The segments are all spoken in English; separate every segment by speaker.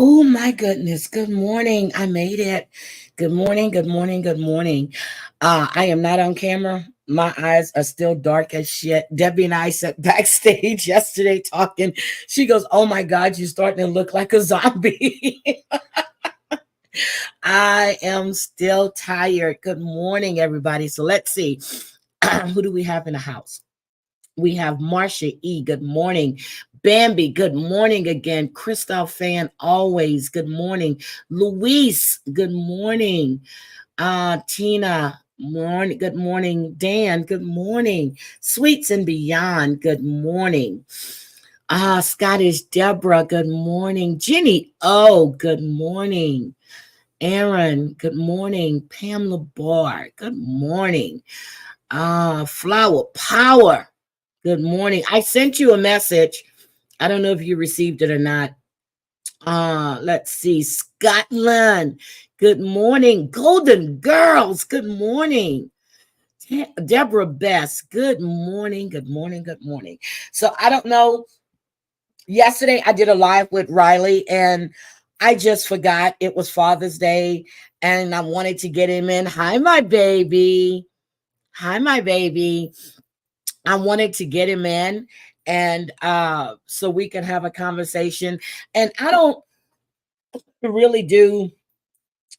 Speaker 1: Oh my goodness. Good morning. I made it. Good morning. Good morning. Good morning. I am not on camera. My eyes are still dark as shit. Debbie and I sat backstage yesterday talking. She goes, "Oh my God, you're starting to look like a zombie." I am still tired. Good morning, everybody. So let's see. Who do we have in the house? We have Marcia E. Good morning. Bambi, good morning again. Christoph Fan, always good morning. Luis, good morning. Tina, morning. Good morning. Dan, good morning. Sweets and Beyond, good morning. Scottish Deborah, good morning. Jenny, oh, good morning. Aaron, good morning. Pamela Barr, good morning. Flower Power, good morning. I sent you a message. I don't know if you received it or not. Let's see. Scotland, good morning. Golden Girls, good morning. Deborah Best, good morning. Good morning. Good morning. So I don't know. Yesterday I did a live with Riley and I just forgot it was Father's Day and I wanted to get him in. Hi, my baby. Hi, my baby. I wanted to get him in and so we can have a conversation. And I don't really do,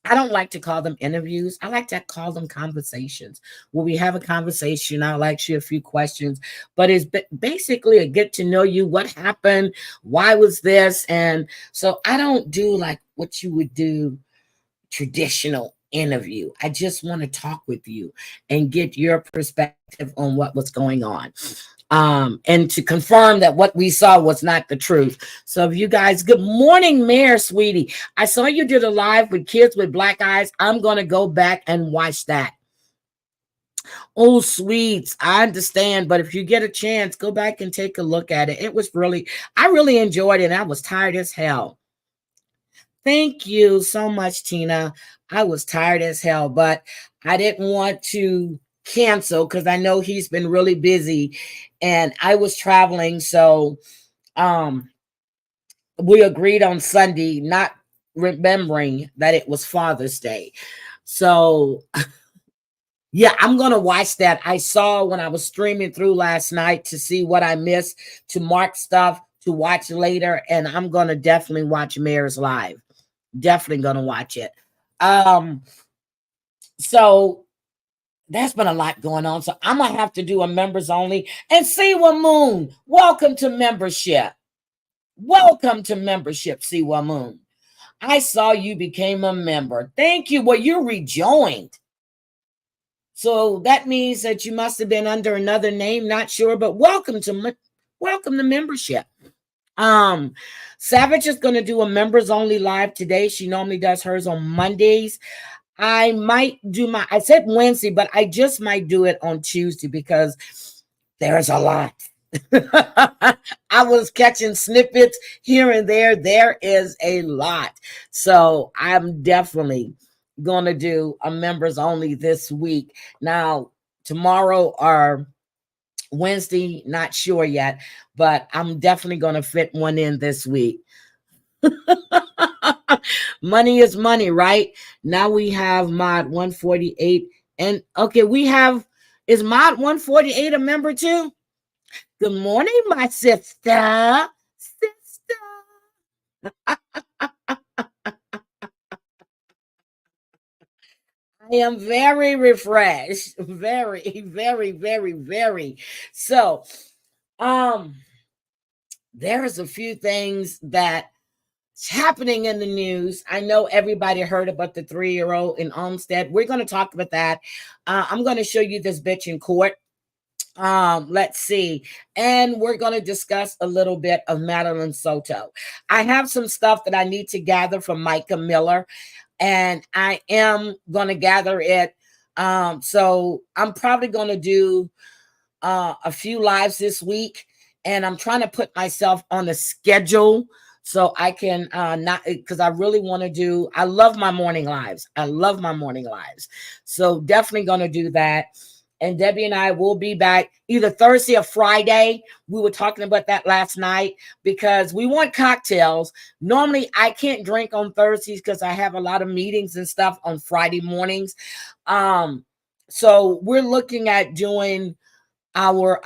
Speaker 1: I don't like to call them interviews. I like to call them conversations. Where we have a conversation, I'll ask you a few questions, but it's basically a get to know you, what happened, why was this? And so I don't do like what you would do traditional interview. I just want to talk with you and get your perspective on what was going on. And to confirm that what we saw was not the truth. So if you guys, good morning, Mayor Sweetie. I saw you did a live with kids with black eyes. I'm going to go back and watch that. Oh, sweets. I understand. But if you get a chance, go back and take a look at it. It was really, I really enjoyed it. I was tired as hell. Thank you so much, Tina. I was tired as hell, but I didn't want to cancel because I know he's been really busy and I was traveling. So we agreed on Sunday, not remembering that it was Father's Day. So yeah, I'm going to watch that. I saw when I was streaming through last night to see what I missed, to mark stuff to watch later. And I'm going to definitely watch Mayor's Live. Definitely gonna watch it. So there's been a lot going on. So I'm gonna have to do a members only. And Siwa Moon, welcome to membership. Welcome to membership, Siwa Moon. I saw you became a member. Thank you. Well, you rejoined. So that means that you must have been under another name, not sure, but welcome to membership. Savage is going to do a members only live today. She normally does hers on Mondays. I might do I said Wednesday, but I just might do it on Tuesday because there's a lot. I was catching snippets here and there. There is a lot. So I'm definitely going to do a members only this week. Now, tomorrow or Wednesday, not sure yet, but I'm definitely going to fit one in this week. Money is money, right? Now we have Mod 148. And okay, is Mod 148 a member too? Good morning, my sister. I am very refreshed. Very, very, very, very. So, there's a few things that's happening in the news. I know everybody heard about the 3-year-old in Olmsted. We're going to talk about that. I'm going to show you this bitch in court. Let's see. And we're going to discuss a little bit of Madeline Soto. I have some stuff that I need to gather from Micah Miller, and I am going to gather it. So I'm probably going to do a few lives this week, and I'm trying to put myself on a schedule so I can not, because I really want to do, I love my morning lives. I love my morning lives. So definitely going to do that. And Debbie and I will be back either Thursday or Friday. We were talking about that last night because we want cocktails. Normally, I can't drink on Thursdays because I have a lot of meetings and stuff on Friday mornings. So we're looking at doing our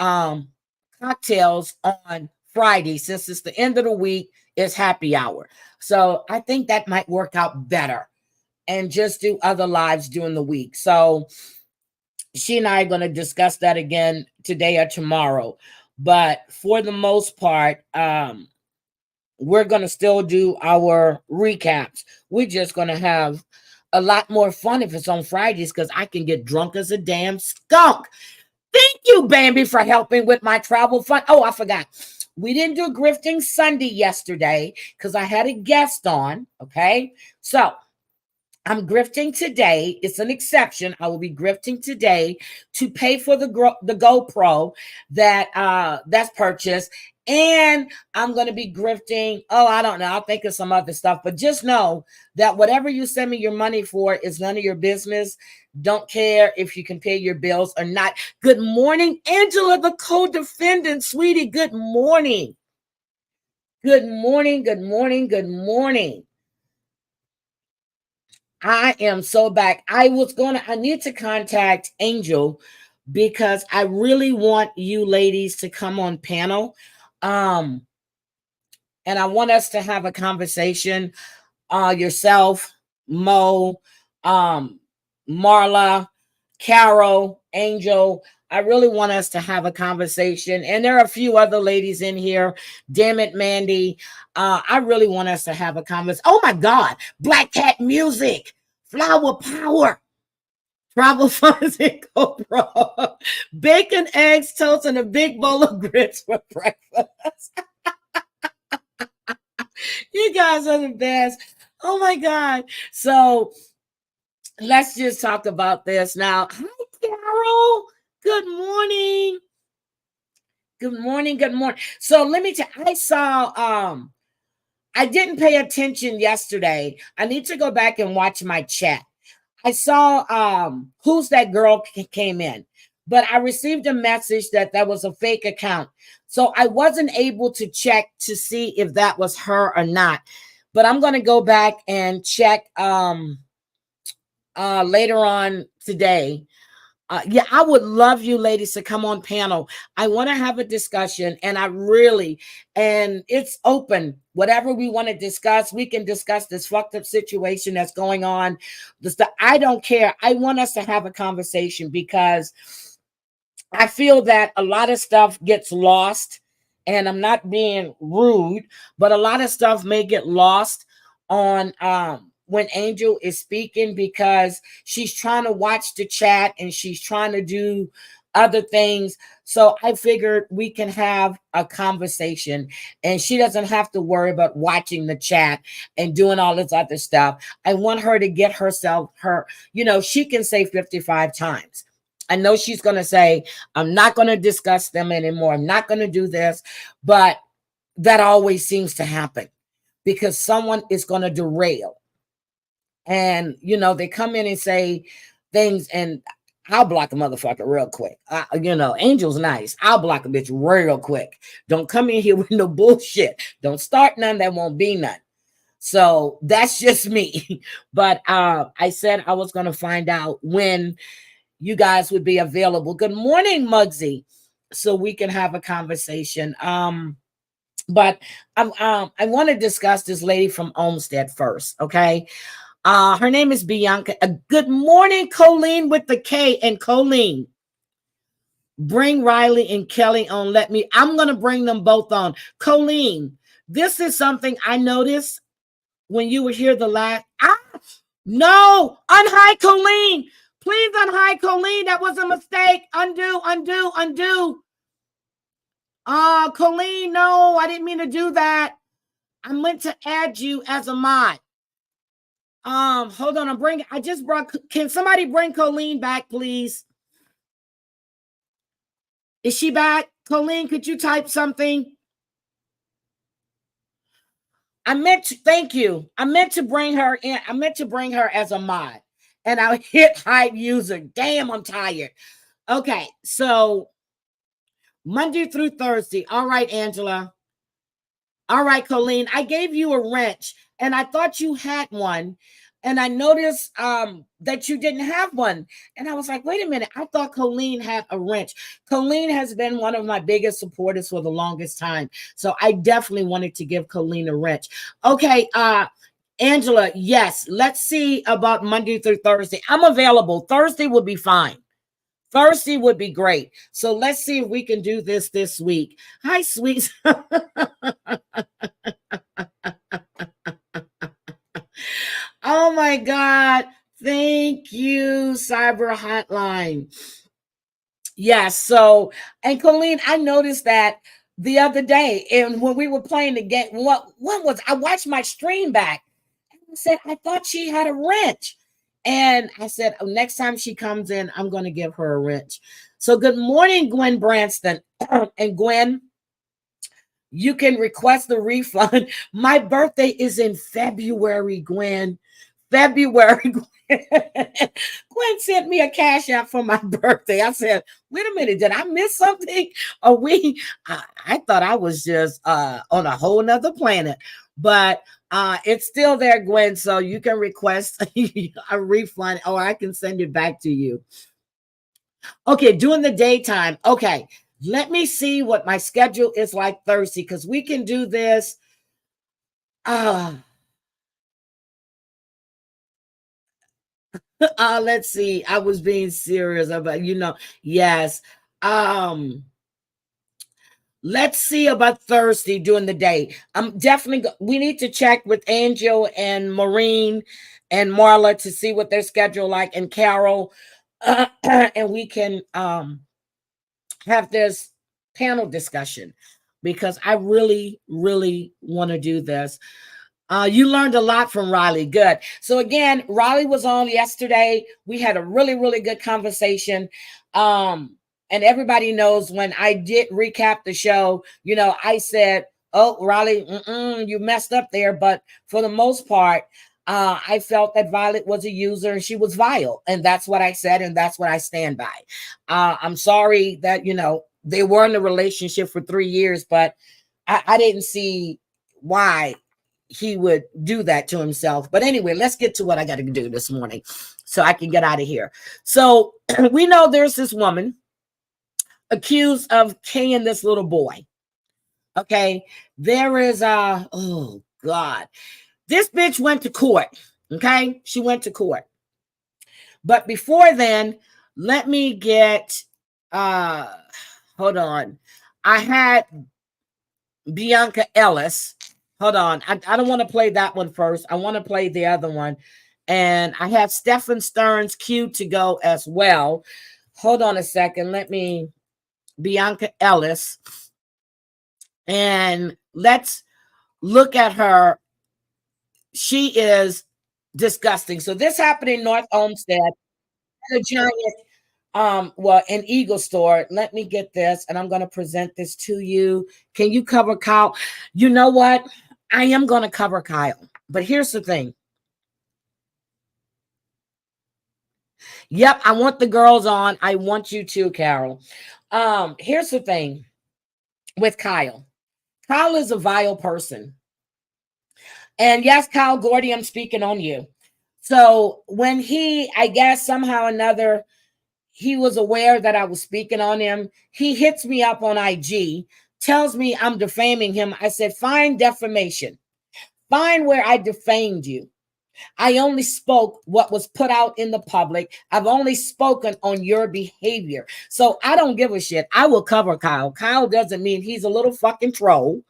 Speaker 1: cocktails on Friday since it's the end of the week. It's happy hour. So I think that might work out better and just do other lives during the week. So she and I are going to discuss that again today or tomorrow. But for the most part, we're going to still do our recaps. We're just going to have a lot more fun if it's on Fridays because I can get drunk as a damn skunk. Thank you, Bambi, for helping with my travel fund. Oh, I forgot. We didn't do Grifting Sunday yesterday because I had a guest on. Okay. So I'm grifting today. It's an exception. I will be grifting today to pay for the GoPro that's purchased. And I'm going to be grifting. Oh, I don't know. I'll think of some other stuff. But just know that whatever you send me your money for is none of your business. Don't care if you can pay your bills or not. Good morning, Angela, the co-defendant, sweetie. Good morning. Good morning. Good morning. Good morning. I am so back. I need to contact Angel because I really want you ladies to come on panel. And I want us to have a conversation. Yourself, Mo, Marla, Carol, Angel. I really want us to have a conversation. And there are a few other ladies in here. Damn it, Mandy. I really want us to have a conversation. Oh my God. Black Cat Music. Flower Power. Travel Funds and GoPro. Bacon, eggs, toast, and a big bowl of grits for breakfast. You guys are the best. Oh my God. So let's just talk about this now. Hi, Carol. Good morning. Good morning. Good morning. So let me tell you, I didn't pay attention yesterday. I need to go back and watch my chat. I saw Who's That Girl came in, but I received a message that was a fake account. So I wasn't able to check to see if that was her or not. But I'm going to go back and check later on today. Yeah, I would love you ladies to come on panel. I want to have a discussion and it's open. Whatever we want to discuss, we can discuss this fucked up situation that's going on. I don't care. I want us to have a conversation because I feel that a lot of stuff gets lost, and I'm not being rude, but a lot of stuff may get lost on when Angel is speaking because she's trying to watch the chat and she's trying to do other things. So I figured we can have a conversation and she doesn't have to worry about watching the chat and doing all this other stuff. I want her to get she can say 55 times. I know she's going to say, I'm not going to discuss them anymore. I'm not going to do this. But that always seems to happen because someone is going to derail. And, they come in and say things and I'll block a motherfucker real quick. Angel's nice. I'll block a bitch real quick. Don't come in here with no bullshit. Don't start none that won't be none. So that's just me. But I said I was going to find out when you guys would be available. Good morning, Muggsy. So we can have a conversation. But I want to discuss this lady from Olmsted first, okay? Her name is Bianca. Good morning, Colleen with the K. And Colleen, bring Riley and Kelly on. I'm going to bring them both on. Colleen, this is something I noticed when you were here the last. No, unhide Colleen. Please unhide Colleen. That was a mistake. Undo. Colleen, no, I didn't mean to do that. I meant to add you as a mod. Hold on. Can somebody bring Colleen back, please? Is she back? Colleen, could you type something? Thank you. I meant to bring her in. I meant to bring her as a mod. And I hit hide user. Damn, I'm tired. Okay, so Monday through Thursday. All right, Angela. All right, Colleen. I gave you a wrench, and I thought you had one. And I noticed that you didn't have one. And I was like, wait a minute. I thought Colleen had a wrench. Colleen has been one of my biggest supporters for the longest time. So I definitely wanted to give Colleen a wrench. Okay, Angela, yes. Let's see about Monday through Thursday. I'm available. Thursday would be fine. Thursday would be great. So let's see if we can do this week. Hi, sweets. Oh my God. Thank you, Cyber Hotline. Yes. So, and Colleen, I noticed that the other day, and when we were playing the game, what was I watched my stream back and I said, I thought she had a wrench. And I said, oh, next time she comes in, I'm going to give her a wrench. So, good morning, Gwen Branston. And Gwen, you can request a refund. My birthday is in February, Gwen. February. Gwen sent me a cash app for my birthday. I said, wait a minute, did I miss something? Are we? I thought I was just on a whole nother planet. But it's still there, Gwen. So you can request a refund or I can send it back to you. Okay, during the daytime. Okay, let me see what my schedule is like Thursday because we can do this. Let's see. I was being serious about, yes. Um, let's see about Thursday during the day. I'm definitely we need to check with Angel and Maureen and Marla to see what their schedule like and Carol. And we can have this panel discussion because I really, really want to do this. You learned a lot from Riley. Good. So again, Riley was on yesterday. We had a really, really good conversation. And everybody knows when I did recap the show, I said, oh, Riley, you messed up there. But for the most part, I felt that Violet was a user and she was vile. And that's what I said. And that's what I stand by. I'm sorry that, they were in a relationship for 3 years, but I didn't see why he would do that to himself. But anyway, let's get to what I got to do this morning so I can get out of here. So we know there's this woman accused of killing this little boy. Okay. There is oh God. This bitch went to court. Okay. She went to court. But before then, let me get hold on. I had Bianca Ellis. Hold on. I don't want to play that one first. I want to play the other one. And I have Stephen Stern's cue to go as well. Hold on a second. Let me, Bianca Ellis. And let's look at her. She is disgusting. So this happened in North Olmsted. A giant an Eagle store. Let me get this and I'm going to present this to you. Can you cover Kyle? You know what? I am going to cover Kyle. But here's the thing. Yep, I want the girls on. I want you too, Carol. Here's the thing with Kyle. Kyle is a vile person. And yes, Kyle Gordy, I'm speaking on you. So when I guess somehow or another, he was aware that I was speaking on him. He hits me up on IG, tells me I'm defaming him. I said, fine, defamation. Fine where I defamed you. I only spoke what was put out in the public. I've only spoken on your behavior. So I don't give a shit. I will cover Kyle. Kyle doesn't mean he's a little fucking troll.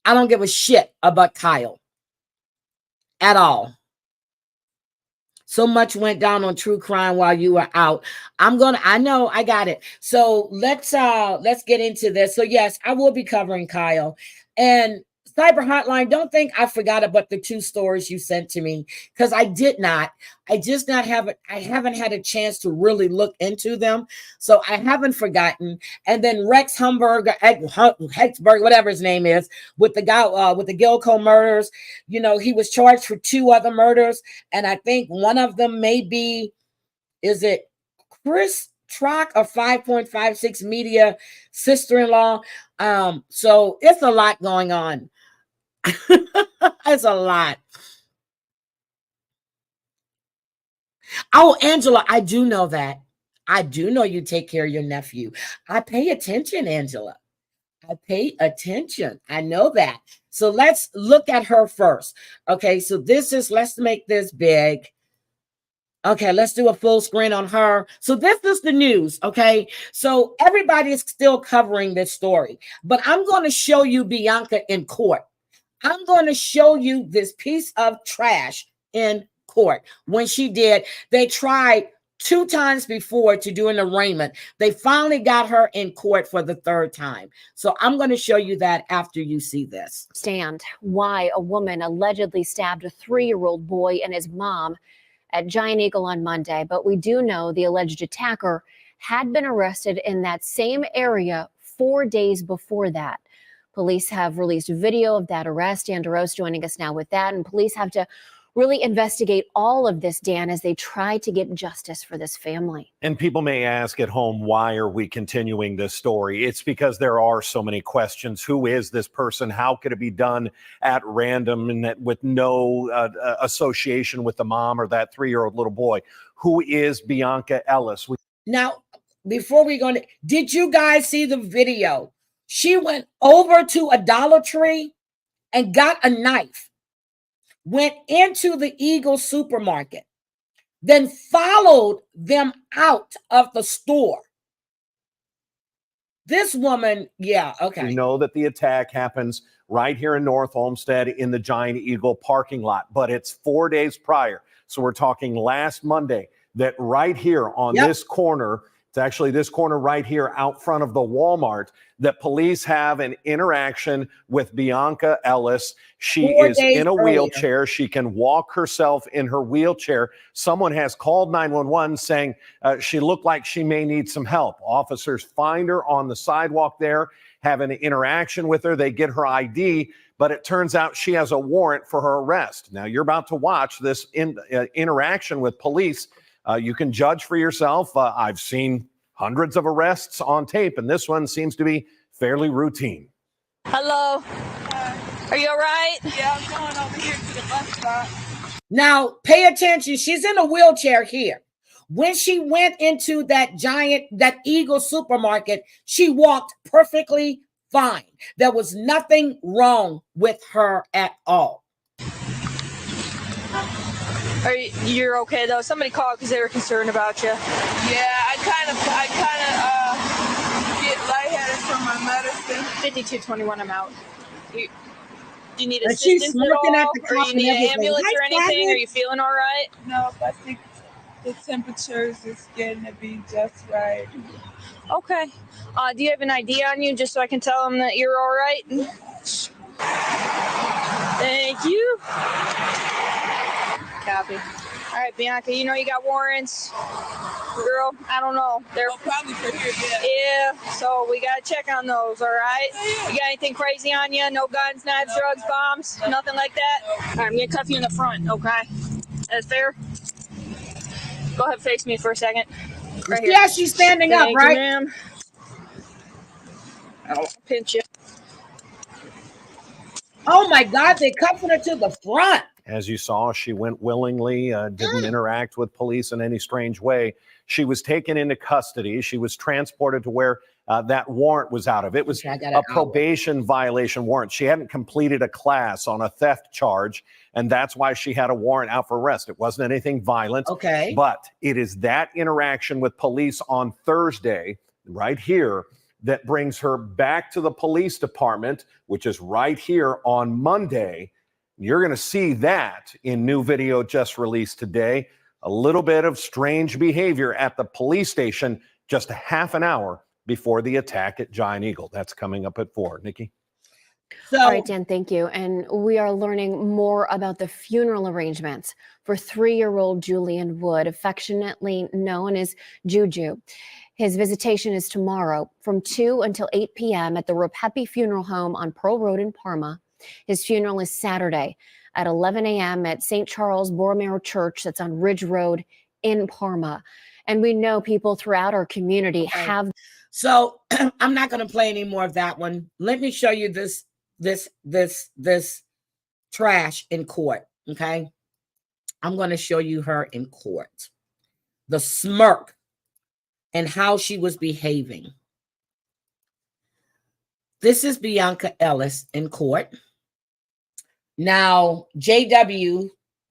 Speaker 1: I don't give a shit about Kyle at all. So much went down on true crime while you were out. I know I got it. So let's get into this. So yes, I will be covering Kyle. And Cyber Hotline, don't think I forgot about the 2 stories you sent to me because I did not. I haven't had a chance to really look into them. So I haven't forgotten. And then Rex Hexberg, whatever his name is, with the guy with the Gilco murders, he was charged for 2 other murders. And I think one of them may be, is it Chris Trock, a 5.56 media sister-in-law. So it's a lot going on. It's a lot. Oh, Angela, I do know that. I do know you take care of your nephew. I pay attention, Angela. I pay attention. I know that. So let's look at her first. Okay, so let's make this big. Okay, let's do a full screen on her. So this is the news, okay? So everybody is still covering this story, but I'm going to show you Bianca in court. I'm going to show you this piece of trash in court. When she did, they tried 2 times before to do an arraignment. They finally got her in court for the 3rd time. So I'm going to show you that after you see this.
Speaker 2: Stand why a woman allegedly stabbed a 3-year-old boy and his mom at Giant Eagle on Monday, but we do know the alleged attacker had been arrested in that same area 4 days before that. Police have released video of that arrest. Dan DeRose joining us now with that, and police have to really investigate all of this, Dan, as they try to get justice for this family.
Speaker 3: And people may ask at home, why are we continuing this story? It's because there are so many questions. Who is this person? How could it be done at random and with no association with the mom or that 3-year-old little boy? Who is Bianca Ellis?
Speaker 1: Now, before we go, did you guys see the video? She went over to a Dollar Tree and got a knife, went into the Eagle supermarket, then followed them out of the store. This woman, yeah, okay.
Speaker 3: We know that the attack happens right here in North Olmsted in the Giant Eagle parking lot, but it's 4 days prior. So we're talking last Monday that right here on this corner, it's actually this corner right here out front of the Walmart, that police have an interaction with Bianca Ellis. She is in a wheelchair. She can walk herself in her wheelchair. Someone has called 911 saying she looked like she may need some help. Officers find her on the sidewalk there, have an interaction with her. They get her ID, but it turns out she has a warrant for her arrest. Now, you're about to watch this interaction with police. You can judge for yourself. I've seen hundreds of arrests on tape, and this one seems to be fairly routine.
Speaker 4: Hello. Are you all right?
Speaker 5: Yeah, I'm going over here to the bus stop.
Speaker 1: Now, pay attention. She's in a wheelchair here. When she went into that Eagle supermarket, she walked perfectly fine. There was nothing wrong with her at all.
Speaker 4: You're okay though? Somebody called because they were concerned about you.
Speaker 5: Yeah, I kind of get lightheaded from my medicine.
Speaker 4: 5221, I'm out. Do you need
Speaker 1: And
Speaker 4: assistance
Speaker 1: she's
Speaker 4: at all?
Speaker 1: smirking at the
Speaker 4: Or
Speaker 1: cop
Speaker 4: you
Speaker 1: and
Speaker 4: need an
Speaker 1: everything.
Speaker 4: ambulance
Speaker 1: Hi,
Speaker 4: or anything?
Speaker 1: Swagger.
Speaker 4: Are you feeling all right?
Speaker 5: No, I think the temperatures is getting to be just right.
Speaker 4: Okay. Do you have an ID on you just so I can tell them that you're all right? Thank you. Copy. All right, Bianca, you know you got warrants. Girl, I don't know. They're
Speaker 5: probably for here,
Speaker 4: yeah, so we got to check on those, all right? You got anything crazy on you? No guns, knives, drugs, bombs, nothing like that? All right, I'm going to cuff you in the front, okay? That's fair? Go ahead, face me for a second. Right here.
Speaker 1: Yeah, she's standing up,
Speaker 4: Thank
Speaker 1: right?
Speaker 4: you, ma'am. I'll pinch you.
Speaker 1: Oh my God, they're cuffing her to the front.
Speaker 3: As you saw, she went willingly, didn't interact with police in any strange way. She was taken into custody. She was transported to where that warrant was out of. It was a probation violation warrant. She hadn't completed a class on a theft charge, and that's why she had a warrant out for arrest. It wasn't anything violent.
Speaker 1: Okay.
Speaker 3: But it is that interaction with police on Thursday, right here, that brings her back to the police department, which is right here on Monday. You're going to see that in new video just released today. A little bit of strange behavior at the police station just a half an hour before the attack at Giant Eagle. That's coming up at 4. Nikki?
Speaker 2: All right, Dan, thank you. And we are learning more about the funeral arrangements for 3-year-old Julian Wood, affectionately known as Juju. His visitation is tomorrow from 2 until 8 p.m. at the Rapepi Funeral Home on Pearl Road in Parma. His funeral is Saturday at 11 a.m. at St. Charles Borromeo Church that's on Ridge Road in Parma. And we know people throughout our community have.
Speaker 1: So I'm not going to play any more of that one. Let me show you this trash in court. Okay. I'm going to show you her in court. The smirk and how she was behaving. This is Bianca Ellis in court. Now, JW,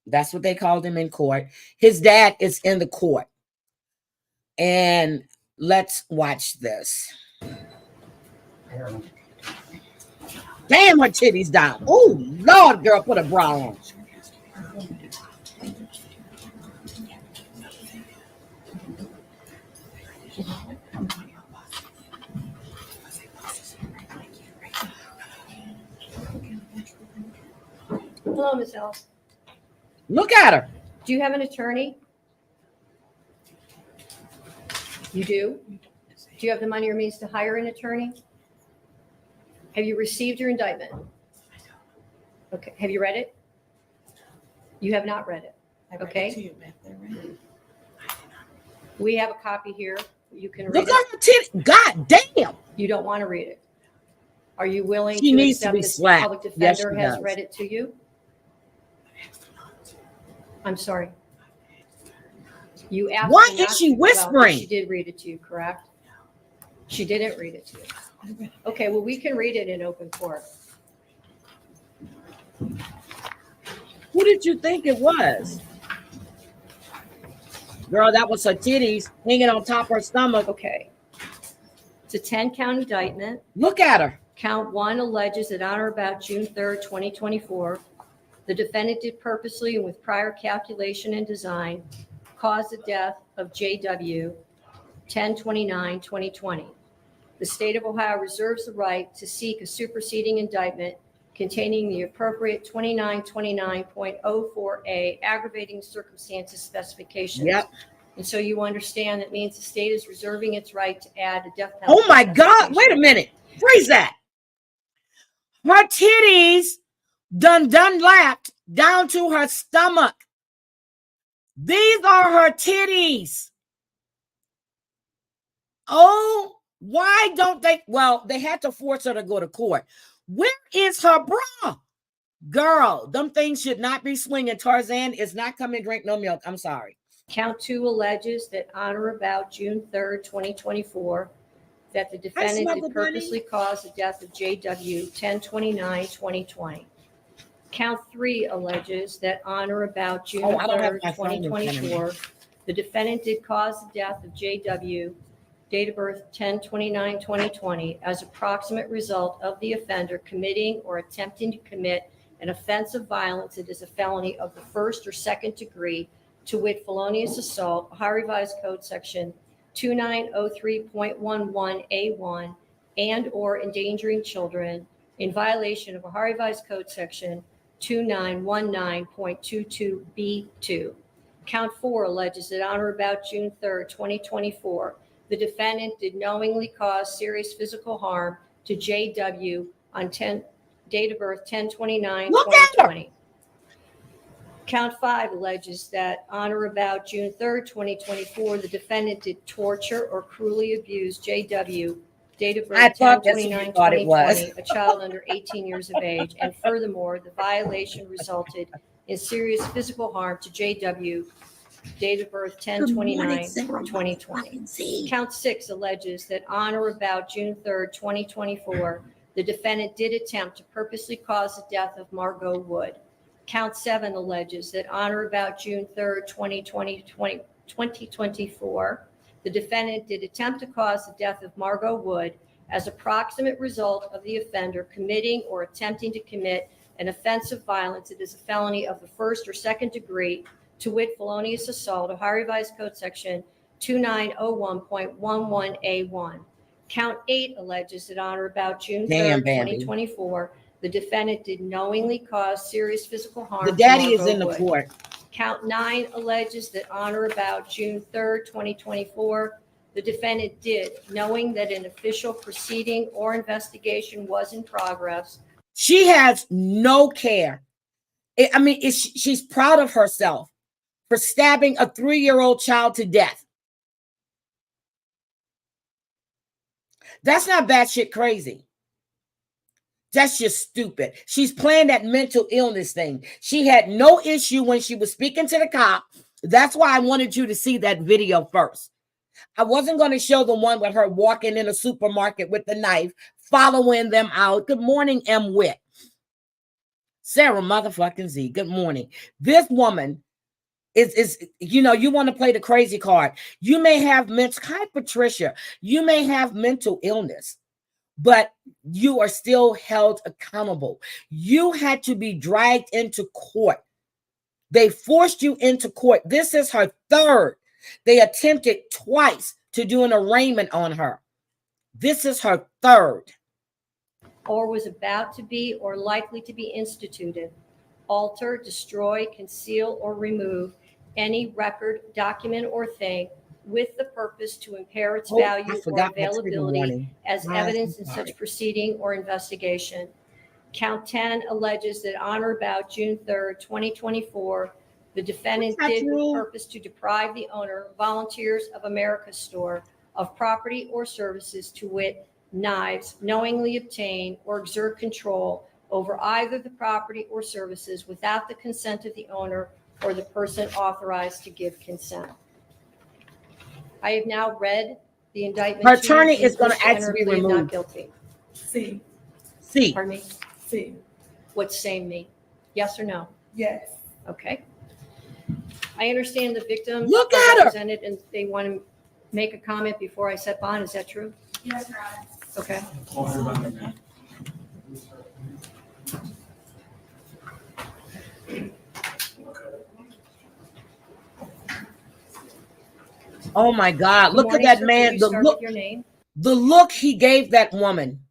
Speaker 1: that's what they called him in court. His dad is in the court. And let's watch this. Damn, her titties down. Oh, Lord, girl, put a bra on.
Speaker 6: Hello, Ms. Ellis.
Speaker 1: Look at her.
Speaker 6: Do you have an attorney? You do? Do you have the money or means to hire an attorney? Have you received your indictment? Okay. Have you read it? You have not read it. Okay. We have a copy here. You can read
Speaker 1: Look
Speaker 6: it.
Speaker 1: at her titties. God damn.
Speaker 6: You don't want to read it. Are you willing
Speaker 1: She
Speaker 6: to
Speaker 1: needs to
Speaker 6: accept
Speaker 1: be
Speaker 6: that the
Speaker 1: slapped.
Speaker 6: public
Speaker 1: Yes,
Speaker 6: defender
Speaker 1: she
Speaker 6: has
Speaker 1: does.
Speaker 6: read it to you? I'm sorry. You asked
Speaker 1: Why
Speaker 6: me
Speaker 1: is
Speaker 6: not
Speaker 1: she
Speaker 6: to. Well,
Speaker 1: whispering?
Speaker 6: she did read it to you, correct? She didn't read it to you. Okay, well, we can read it in open court.
Speaker 1: Who did you think it was? Girl, that was her titties hanging on top of her stomach.
Speaker 6: Okay. It's a 10-count indictment.
Speaker 1: Look at her.
Speaker 6: Count 1 alleges that on or about June 3rd, 2024, the defendant did purposely and with prior calculation and design cause the death of JW 10/29/2020. The state of Ohio reserves the right to seek a superseding indictment containing the appropriate 2929.04A aggravating circumstances specifications.
Speaker 1: Yep.
Speaker 6: And so you understand that means the state is reserving its right to add a death penalty.
Speaker 1: Oh my God. Wait a minute. Freeze that. Her titties done lapped down to her stomach. These are her titties. Oh, why don't they? Well, they had to force her to go to court. Where is her bra? Girl, them things should not be swinging. Tarzan is not coming to drink no milk. I'm sorry.
Speaker 6: Count 2 alleges that on or about June 3rd, 2024, that the defendant
Speaker 1: smuggle
Speaker 6: did purposely cause the death of JW 10/29/2020. Count 3 alleges that on or about June
Speaker 1: Oh, I don't have
Speaker 6: 3rd,
Speaker 1: my phone in front of me.
Speaker 6: 2024, the defendant did cause the death of JW, date of birth 10/29/2020, as approximate result of the offender committing or attempting to commit an offense of violence that is a felony of the first or second degree, to wit, felonious assault, Ohio Revised Code Section 2903.11A1, and or endangering children in violation of Ohio Revised Code Section 2919.22B2. Count 4 alleges that on or about June 3rd, 2024, the defendant did knowingly cause serious physical harm to JW on date of birth 10/29/2020. Count 5 alleges that on or about June 3rd, 2024, the defendant did torture or cruelly abuse JW, date of
Speaker 1: I
Speaker 6: birth
Speaker 1: thought that's what you thought it was.
Speaker 6: 10/29/2020, a child under 18 years of age, and furthermore, the violation resulted in serious physical harm to JW, date of birth 10/29/2020. Count 6 alleges that on or about June 3rd, 2024, the defendant did attempt to purposely cause the death of Margot Wood. Count 7 alleges that on or about June 3rd, 2024, the defendant did attempt to cause the death of Margot Wood as a proximate result of the offender committing or attempting to commit an offense of violence that is a felony of the first or second degree, to wit, felonious assault, Ohio Revised Code Section 2901.11A1. Count 8 alleges that on or about June 3rd, 2024, the defendant did knowingly cause serious physical harm.
Speaker 1: The daddy
Speaker 6: to
Speaker 1: is in the
Speaker 6: Margot Wood.
Speaker 1: court.
Speaker 6: Count 9 alleges that on or about June 3rd, 2024, the defendant did, knowing that an official proceeding or investigation was in progress.
Speaker 1: She has no care. She's proud of herself for stabbing a 3-year-old child to death. That's not batshit crazy. That's just stupid. She's playing that mental illness thing. She had no issue when she was speaking to the cop. That's why I wanted you to see that video first. I wasn't going to show the one with her walking in a supermarket with the knife, following them out. Good morning, M. Witt. Sarah motherfucking Z. Good morning. This woman is you know, you want to play the crazy card. You may have mental, hi Patricia, you may have mental illness, but you are still held accountable. You had to be dragged into court. They forced you into court. This is her third. They attempted twice to do an arraignment on her. This is her third.
Speaker 6: Or was about to be or likely to be instituted, alter, destroy, conceal, or remove any record, document, or thing with the purpose to impair its value or availability as evidence in such proceeding or investigation. Count 10 alleges that on or about June 3rd, 2024, the defendant did with purpose to deprive the owner, Volunteers of America store, of property or services, to wit, knives, knowingly obtain or exert control over either the property or services without the consent of the owner or the person authorized to give consent. I have now read the indictment.
Speaker 1: Her attorney is going to ask to be removed.
Speaker 6: Not guilty.
Speaker 5: C.
Speaker 1: C.
Speaker 6: Pardon me?
Speaker 5: C.
Speaker 6: What's same mean? Yes or no?
Speaker 5: Yes.
Speaker 6: Okay. I understand the victims
Speaker 1: Look
Speaker 6: are
Speaker 1: at her.
Speaker 6: represented and they want to make a comment before I set bond. Is that true?
Speaker 5: Yes, Your Honor.
Speaker 6: Okay.
Speaker 1: Oh my God. Look at
Speaker 6: Good morning,
Speaker 1: that
Speaker 6: sir.
Speaker 1: man.
Speaker 6: Can you
Speaker 1: The
Speaker 6: start
Speaker 1: look,
Speaker 6: with your name?
Speaker 1: the look he gave that woman.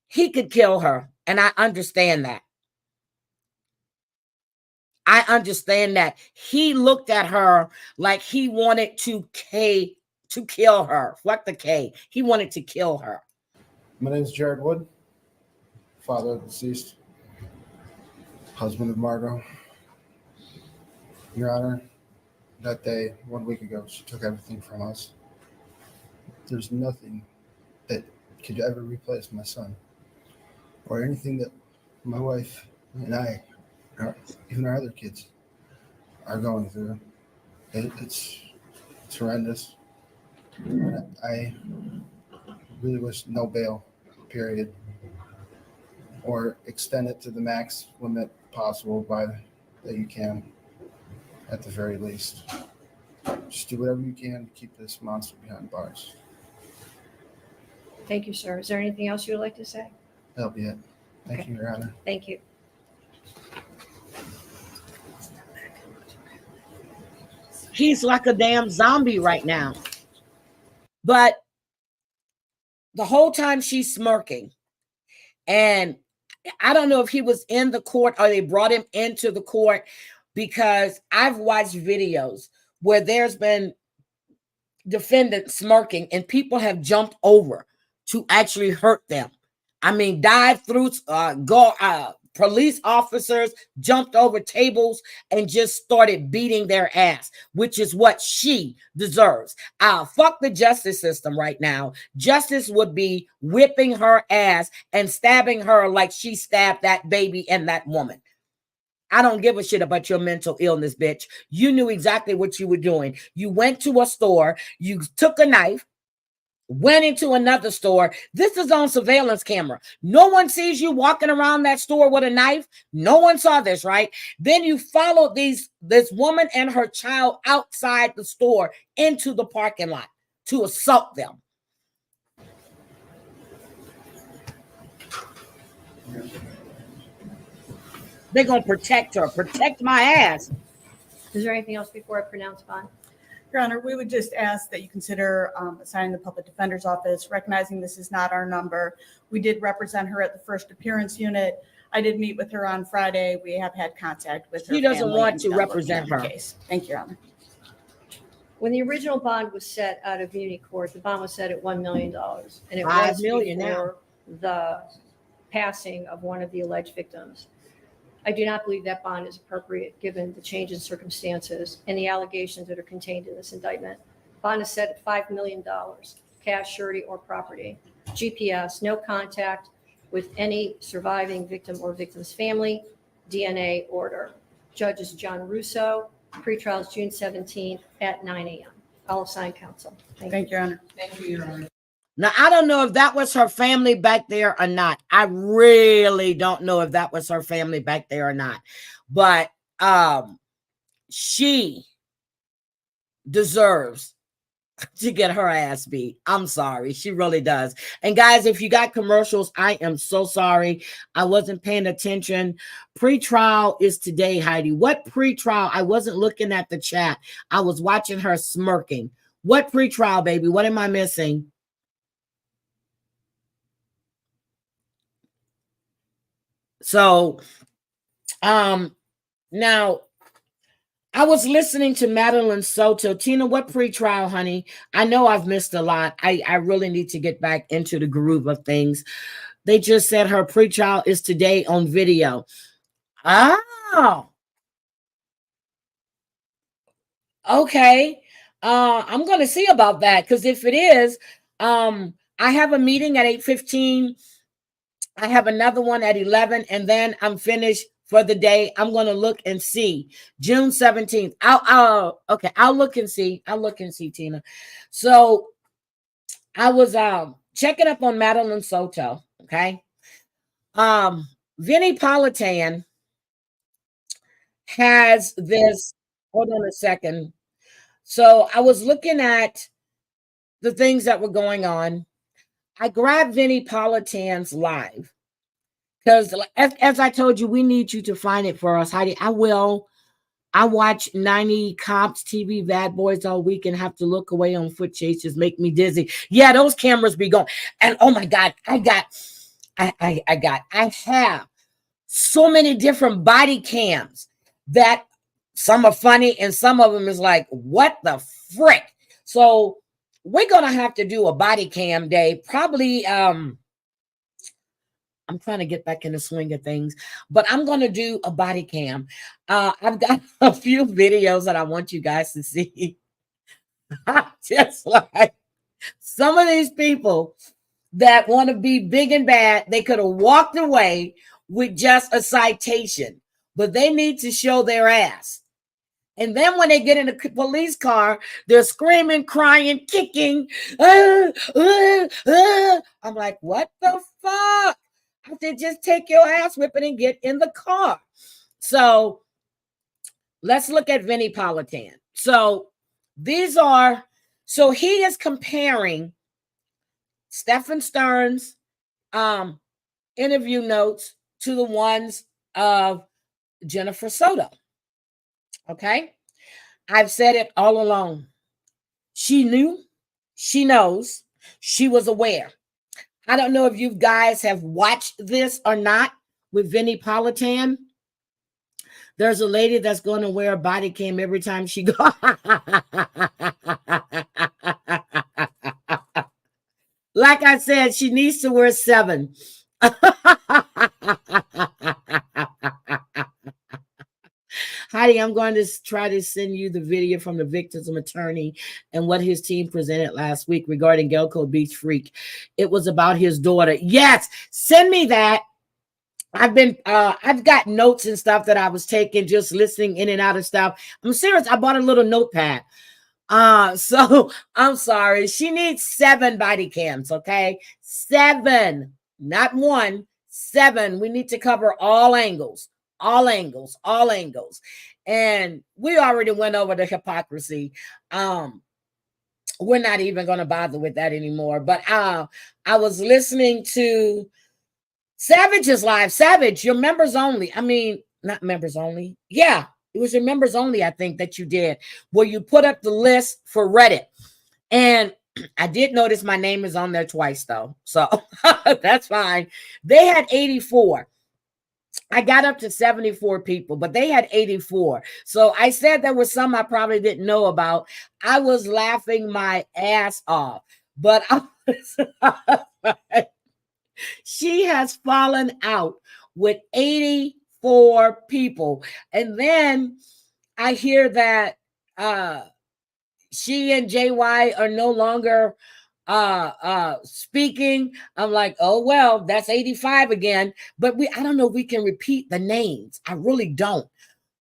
Speaker 1: He could kill her. And I understand that. I understand that. He looked at her like he wanted to kill her. Fuck the K. He wanted to kill her.
Speaker 7: My name is Jared Wood, father of the deceased, husband of Margot. Your Honor, that day, 1 week ago, she took everything from us. There's nothing that could ever replace my son or anything that my wife and I, even our other kids, are going through. It's horrendous. I really wish no bail, period, or extend it to the max limit possible that you can, at the very least. Just do whatever you can to keep this monster behind bars.
Speaker 6: Thank you, sir. Is there anything else you would like to say?
Speaker 7: That'll be it. Thank
Speaker 6: Okay.
Speaker 7: you, Your Honor.
Speaker 6: Thank you.
Speaker 1: He's like a damn zombie right now. But the whole time she's smirking. And I don't know if he was in the court or they brought him into the court, because I've watched videos where there's been defendants smirking and people have jumped over to actually hurt them. I mean, dive through, police officers jumped over tables and just started beating their ass, which is what she deserves. Fuck the justice system right now. Justice would be whipping her ass and stabbing her like she stabbed that baby and that woman. I don't give a shit about your mental illness, bitch. You knew exactly what you were doing. You went to a store, you took a knife, went into another store. This is on surveillance camera. No one sees you walking around that store with a knife. No one saw this, right? Then you followed this woman and her child outside the store into the parking lot to assault them. They're going to protect her. Protect my ass.
Speaker 6: Is there anything else before I pronounce bond?
Speaker 8: Your Honor, we would just ask that you consider assigning the public defender's office, recognizing this is not our number. We did represent her at the first appearance unit. I did meet with her on Friday. We have had contact with her.
Speaker 1: She doesn't
Speaker 8: family
Speaker 1: want
Speaker 8: and
Speaker 1: to
Speaker 8: begun
Speaker 1: represent
Speaker 8: looking at the
Speaker 1: her.
Speaker 8: case. Thank you, Your Honor.
Speaker 6: When the original bond was set out of Muni Court, the bond was set at $1 million. And it
Speaker 1: $5
Speaker 6: was
Speaker 1: million
Speaker 6: before the passing of one of the alleged victims. I do not believe that bond is appropriate given the change in circumstances and the allegations that are contained in this indictment. Bond is set at $5 million, cash, surety, or property. GPS, no contact with any surviving victim or victim's family, DNA order. Judges John Russo, pretrials June 17th at 9 a.m. I'll assign counsel.
Speaker 8: Thank you, Your Honor.
Speaker 5: Thank you, Your Honor.
Speaker 1: Now, I don't know if that was her family back there or not. I really don't know if that was her family back there or not. But she deserves to get her ass beat. I'm sorry. She really does. And guys, if you got commercials, I am so sorry. I wasn't paying attention. Pre-trial is today, Heidi. What pre-trial? I wasn't looking at the chat. I was watching her smirking. What pre-trial, baby? What am I missing? So, now I was listening to Madeline Soto. Tina, what pre-trial, honey? I know I've missed a lot. I really need to get back into the groove of things. They just said her pre-trial is today on video. Oh. Okay. I'm going to see about that, because if it is, I have a meeting at 8:15. I have another one at 11, and then I'm finished for the day. I'm going to look and see. June 17th. Okay, I'll look and see. I'll look and see, Tina. So I was checking up on Madeline Soto, okay? Vinnie Politan has this, hold on a second. So I was looking at the things that were going on. I grabbed Vinnie Politan's live, because as I told you, we need you to find it for us, Heidi. I will. I watch 90 Cops TV Bad Boys all week and have to look away on foot chases, make me dizzy. Yeah, those cameras be going. And oh my God, I have so many different body cams that some are funny and some of them is like, what the frick? So we're going to have to do a body cam day. Probably, I'm trying to get back in the swing of things, but I'm going to do a body cam. I've got a few videos that I want you guys to see. Just like some of these people that want to be big and bad, they could have walked away with just a citation, but they need to show their ass. And then when they get in a police car, they're screaming, crying, kicking. I'm like, what the fuck? I said, just take your ass whipping and get in the car. So let's look at Vinnie Politan. So he is comparing Stephen Stern's interview notes to the ones of Jennifer Soto. Okay, I've said it all along. She knew, she knows, she was aware. I don't know if you guys have watched this or not with Vinnie Politan. There's a lady that's going to wear a body cam every time she goes. Like I said, she needs to wear 7. Heidi, I'm going to try to send you the video from the victim's attorney and what his team presented last week regarding Gelco Beach Freak. It was about his daughter. Yes, send me that. I've got notes and stuff that I was taking, just listening in and out of stuff. I'm serious. I bought a little notepad. So I'm sorry. She needs 7 body cams. Okay. 7, not 1, 7. We need to cover all angles. All angles. And we already went over the hypocrisy. We're not even going to bother with that anymore. But I was listening to Savage's live. Savage, your members only. I mean, not members only. Yeah, it was your members only, I think, that you did, where you put up the list for Reddit. And I did notice my name is on there twice, though. So that's fine. They had 84. I got up to 74 people, but they had 84. So I said there was some I probably didn't know about. I was laughing my ass off, but she has fallen out with 84 people. And then I hear that she and JY are no longer speaking. I'm like, oh well, that's 85 again. But I don't know if we can repeat the names. I really don't.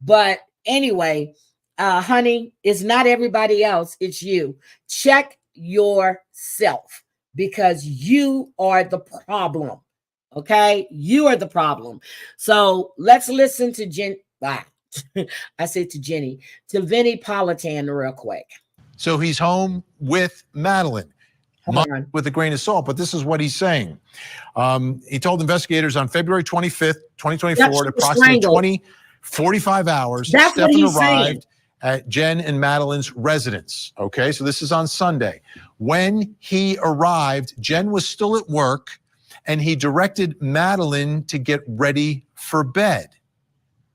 Speaker 1: But anyway, honey, it's not everybody else, it's you. Check yourself, because you are the problem. Okay, you are the problem. So let's listen to I said to Jenny, to Vinnie Politan real quick.
Speaker 9: So he's home with Madeline. With a grain of salt, but this is what he's saying. He told investigators on February 25th, 2024, at approximately 45 hours, Stephen arrived at Jen and Madeline's residence. Okay, so this is on Sunday. When he arrived, Jen was still at work, and he directed Madeline to get ready for bed.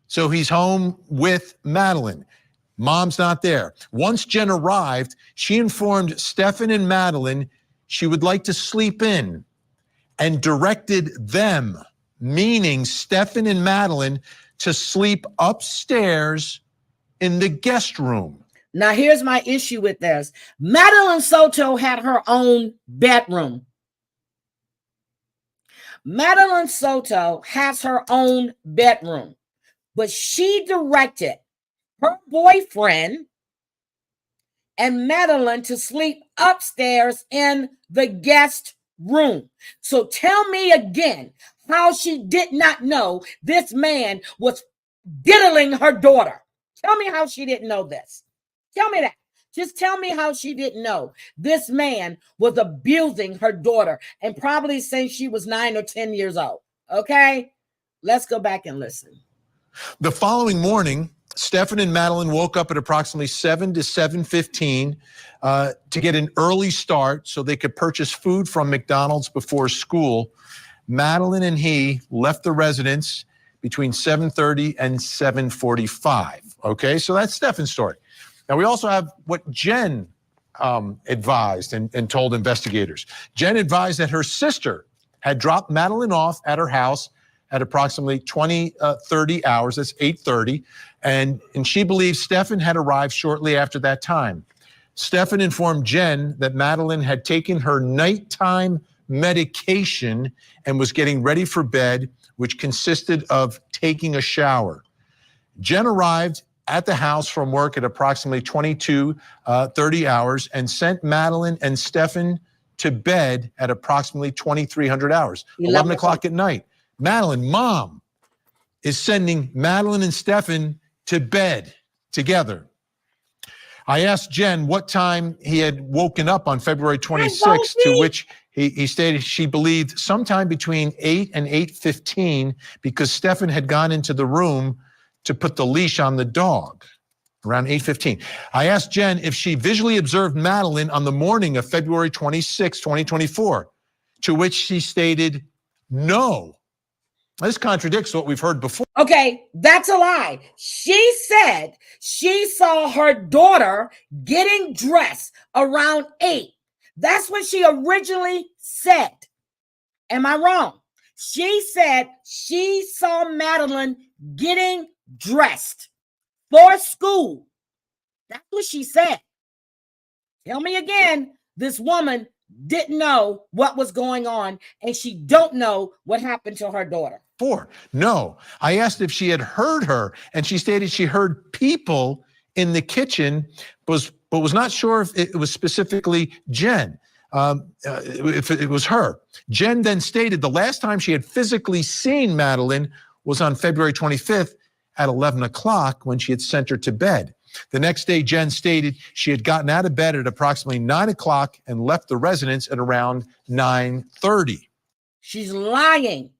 Speaker 9: So he's home with Madeline. Mom's not there. Once Jen arrived, she informed Stephen and Madeline she would like to sleep in, and directed them, meaning Stephen and Madeline, to sleep upstairs in the guest room.
Speaker 1: Now, here's my issue with this. Madeline Soto had her own bedroom. Madeline Soto has her own bedroom, but she directed her boyfriend and Madeline to sleep upstairs in the guest room. So tell me again how she did not know this man was diddling her daughter. Tell me how she didn't know this. Tell me that. Just tell me how she didn't know this man was abusing her daughter, and probably since she was 9 or 10 years old. Okay? Let's go back and listen.
Speaker 9: The following morning, Stephen and Madeline woke up at approximately 7 to 7:15 to get an early start so they could purchase food from McDonald's before school. Madeline and he left the residence between 7:30 and 7:45. Okay, so that's Stephen's story. Now, we also have what Jen advised and told investigators. Jen advised that her sister had dropped Madeline off at her house at approximately 30 hours, that's 8:30, and she believes Stephen had arrived shortly after that time. Stephen informed Jen that Madeline had taken her nighttime medication and was getting ready for bed, which consisted of taking a shower. Jen arrived at the house from work at approximately 30 hours and sent Madeline and Stephen to bed at approximately 2300 hours, 11 o'clock at night. Madeline, mom, is sending Madeline and Stephen to bed together. I asked Jen what time he had woken up on February 26th, to which he stated she believed sometime between 8 and 8:15 because Stephen had gone into the room to put the leash on the dog around 8:15. I asked Jen if she visually observed Madeline on the morning of February 26, 2024, to which she stated no. This contradicts what we've heard before.
Speaker 1: Okay, that's a lie. She said she saw her daughter getting dressed around 8. That's what she originally said. Am I wrong? She said she saw Madeline getting dressed for school. That's what she said. Tell me again, this woman didn't know what was going on, and she don't know what happened to her daughter.
Speaker 9: No, I asked if she had heard her, and she stated she heard people in the kitchen, but was not sure if it was specifically Jen, if it was her. Jen then stated the last time she had physically seen Madeline was on February 25th at 11 o'clock when she had sent her to bed. The next day, Jen stated she had gotten out of bed at approximately 9 o'clock and left the residence at around 9:30.
Speaker 1: She's lying.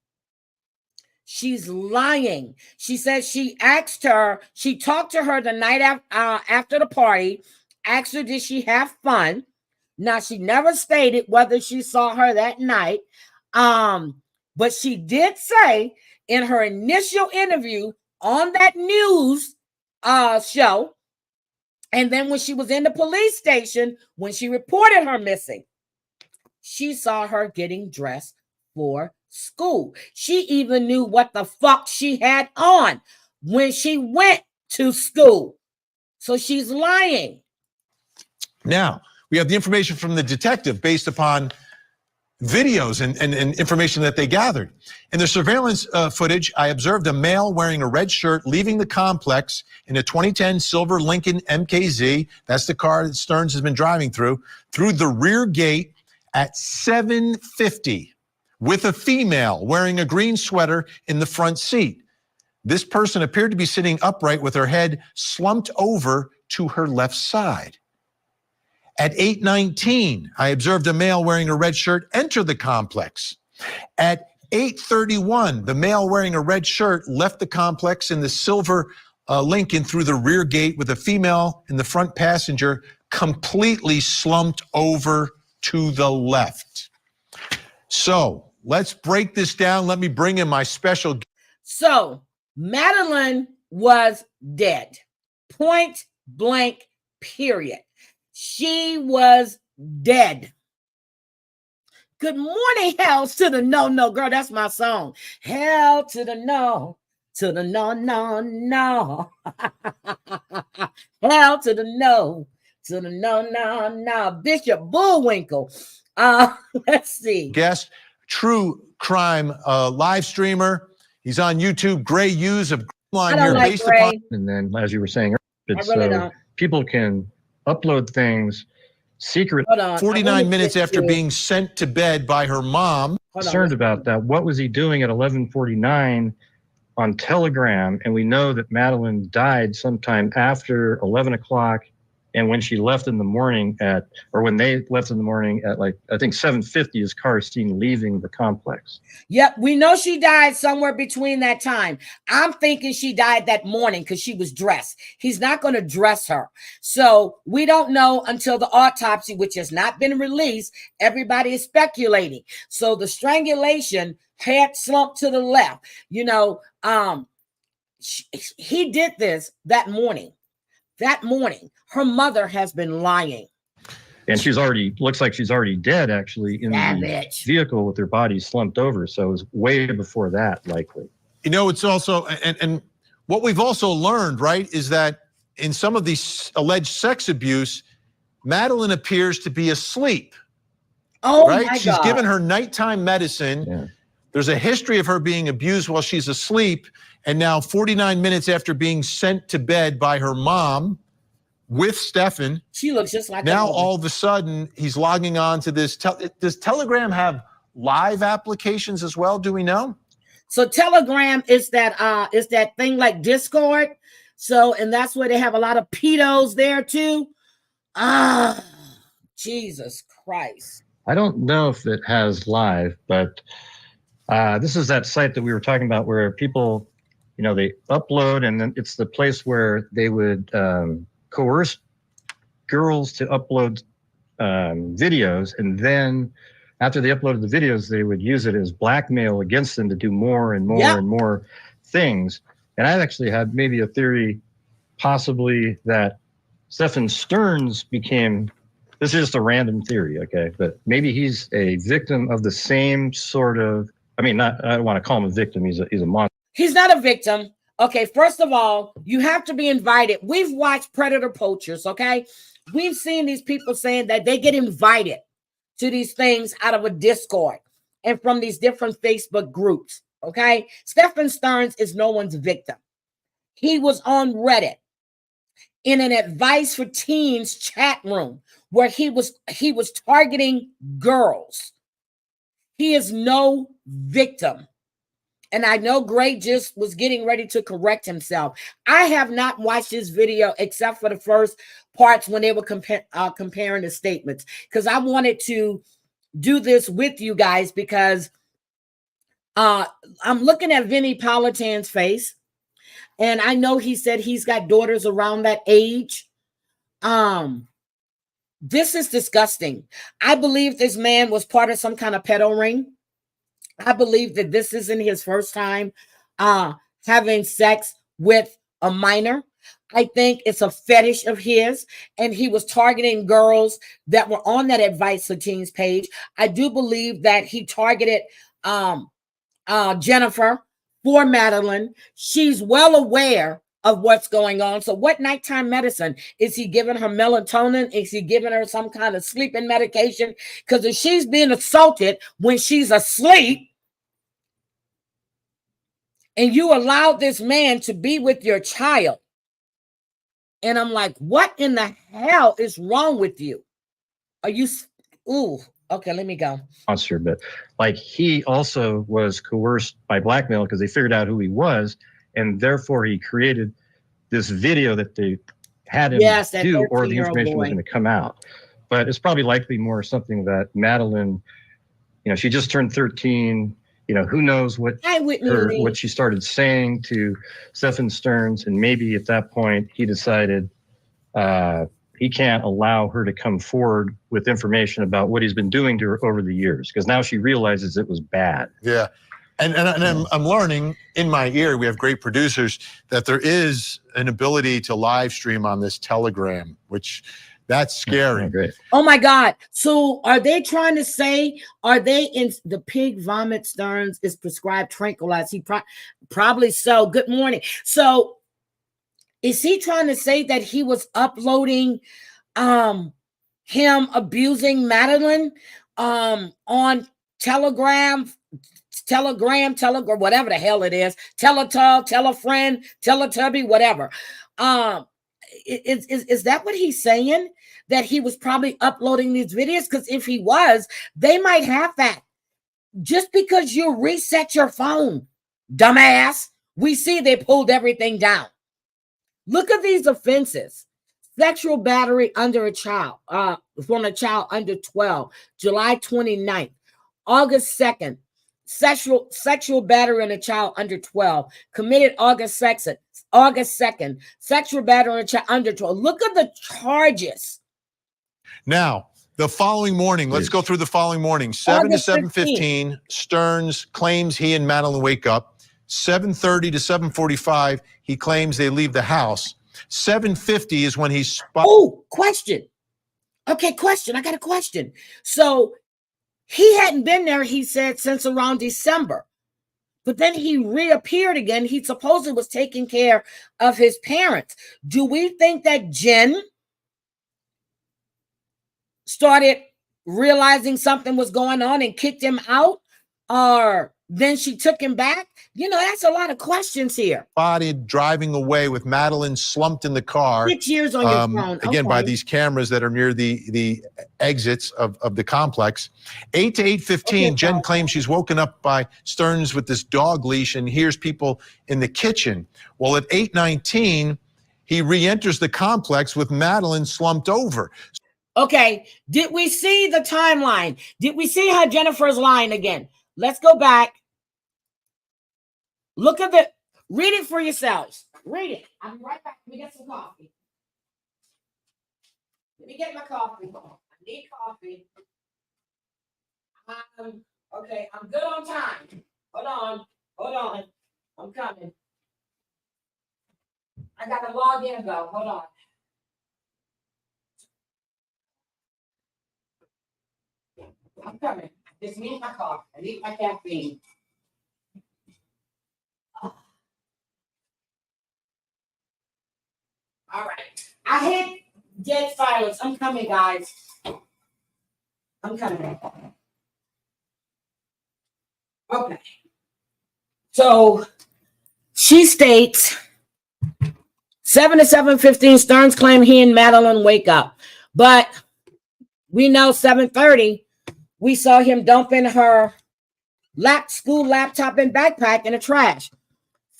Speaker 1: She's lying. She said she talked to her the night after the party, asked her did she have fun. Now, she never stated whether she saw her that night, but she did say in her initial interview on that news show, and then when she was in the police station, when she reported her missing, she saw her getting dressed for school. She even knew what the fuck she had on when she went to school. So she's lying.
Speaker 9: Now, We have the information from the detective based upon videos and information that they gathered. In the surveillance footage, I observed a male wearing a red shirt leaving the complex in a 2010 silver Lincoln MKZ. That's the car that Stearns has been driving through the rear gate at 7:50 with a female wearing a green sweater in the front seat. This person appeared to be sitting upright with her head slumped over to her left side. At 8:19, I observed a male wearing a red shirt enter the complex. At 8:31, the male wearing a red shirt left the complex in the silver Lincoln through the rear gate with a female in the front passenger completely slumped over to the left. So let's break this down. Let me bring in my special.
Speaker 1: So Madeline was dead. Point blank, period. She was dead. Good morning, hell to the no, no, girl. That's my song. Hell to the no, no, no. Hell to the no, no, no. Bishop Bullwinkle. Let's see.
Speaker 9: Guest, true crime live streamer. He's on YouTube. Gray Hughes of Line here,
Speaker 1: like
Speaker 9: based
Speaker 1: Gray.
Speaker 9: upon.
Speaker 10: And then, as you were saying, it's
Speaker 1: I really don't.
Speaker 10: people can upload things secretly.
Speaker 1: Hold on.
Speaker 9: 49 minutes after being sent to bed by her mom.
Speaker 10: Concerned about that. What was he doing at 11:49 on Telegram? And we know that Madeline died sometime after 11 o'clock. And when she left in the morning when they left in the morning at I think 7:50, his car is seen leaving the complex.
Speaker 1: Yep, we know she died somewhere between that time. I'm thinking she died that morning because she was dressed. He's not going to dress her. So we don't know until the autopsy, which has not been released. Everybody is speculating. So the strangulation, head slumped to the left. You know, he did this that morning. That morning, her mother has been lying.
Speaker 10: And looks like she's already dead, actually, in the vehicle with her body slumped over. So it was way before that, likely.
Speaker 9: You know, it's also, and what we've also learned, right, is that in some of these alleged sex abuse, Madeline appears to be asleep.
Speaker 1: Oh,
Speaker 9: right?
Speaker 1: My
Speaker 9: She's
Speaker 1: God.
Speaker 9: given her nighttime medicine.
Speaker 10: Yeah.
Speaker 9: There's a history of her being abused while she's asleep. And now 49 minutes after being sent to bed by her mom with Stefan,
Speaker 1: she looks just like
Speaker 9: now all of a sudden he's logging on to this. Does Telegram have live applications as well? Do we know?
Speaker 1: So Telegram is that thing like Discord. So, and that's where they have a lot of pedos there too. Jesus Christ.
Speaker 10: I don't know if it has live, but this is that site that we were talking about where people, they upload, and then it's the place where they would coerce girls to upload videos, and then after they uploaded the videos, they would use it as blackmail against them to do more and more and more things. And I actually had maybe a theory, possibly that Stefan Stearns became, this is just a random theory, okay, but maybe he's a victim of the same sort of, I don't want to call him a victim, he's a monster.
Speaker 1: He's not a victim. Okay, first of all, you have to be invited. We've watched Predator Poachers, okay? We've seen these people saying that they get invited to these things out of a Discord and from these different Facebook groups, okay? Stefan Stearns is no one's victim. He was on Reddit in an advice for teens chat room where he was targeting girls. He is no victim. And I know Gray just was getting ready to correct himself. I have not watched this video except for the first parts when they were comparing the statements, because I wanted to do this with you guys because I'm looking at Vinnie Politan's face, and I know he said he's got daughters around that age. This is disgusting. I believe this man was part of some kind of pedo ring. I believe that this isn't his first time having sex with a minor. I think it's a fetish of his, and he was targeting girls that were on that Advice for Teens page. I do believe that he targeted Jennifer for Madeline. She's well aware of what's going on. So what nighttime medicine? Is he giving her melatonin? Is he giving her some kind of sleeping medication? Because if she's being assaulted when she's asleep, and you allowed this man to be with your child, and I'm like, what in the hell is wrong with you? Are you, ooh, okay, let me go.
Speaker 10: Monster, but like he also was coerced by blackmail because they figured out who he was, and therefore he created this video that they had him do, or the information was going to come out. But it's probably likely more something that Madeline, she just turned 13. Who knows what she started saying to Stephen Stearns, and maybe at that point he decided he can't allow her to come forward with information about what he's been doing to her over the years, because now she realizes it was bad.
Speaker 9: Yeah. And I'm learning in my ear, we have great producers, that there is an ability to live stream on this Telegram, which that's scary.
Speaker 10: Great.
Speaker 1: Oh my God. So are they trying to say, are they in the pig vomit Stearns is prescribed tranquilizer? He probably so. Good morning. So is he trying to say that he was uploading him abusing Madeline on Telegram, whatever the hell it is, Teletub, Telefriend, Teletubby, whatever. Is that what he's saying? That he was probably uploading these videos? Because if he was, they might have that. Just because you reset your phone, dumbass, we see they pulled everything down. Look at these offenses. Sexual battery under a child, from a child under 12, July 29th, August 2nd. Sexual battery on a child under 12, committed August 2nd. Sexual battery on a child under 12. Look at the charges.
Speaker 9: Now, the following morning, let's go through the following morning. 7 to 7:15, Stearns claims he and Madeline wake up. 7:30 to 7:45, he claims they leave the house. 7:50 is when he's
Speaker 1: Oh, question. Okay, question. I got a question. So he hadn't been there, he said, since around December. But then he reappeared again. He supposedly was taking care of his parents. Do we think that Jen started realizing something was going on and kicked him out? Or then she took him back? That's a lot of questions here.
Speaker 9: Spotted driving away with Madeline slumped in the car.
Speaker 1: 6 years on your phone.
Speaker 9: Again, by these cameras that are near the exits of the complex. 8 to 8:15, Jen claims she's woken up by Stearns with this dog leash and hears people in the kitchen. Well, at 8:19, he re-enters the complex with Madeline slumped over.
Speaker 1: Okay, did we see the timeline? Did we see how Jennifer's lying again? Let's go back. Look at read it for yourselves. Read it. I'll be right back. Let me get some coffee. Let me get my coffee. I need coffee. Okay, I'm good on time. Hold on. I'm coming. I gotta log in though. Hold on. I'm coming. Just need my coffee. I need my caffeine. All right. I hit dead silence. I'm coming, guys. I'm coming. Okay. So she states 7 to 7:15, Stearns claim he and Madeline wake up. But we know 7:30, we saw him dumping her school laptop and backpack in the trash.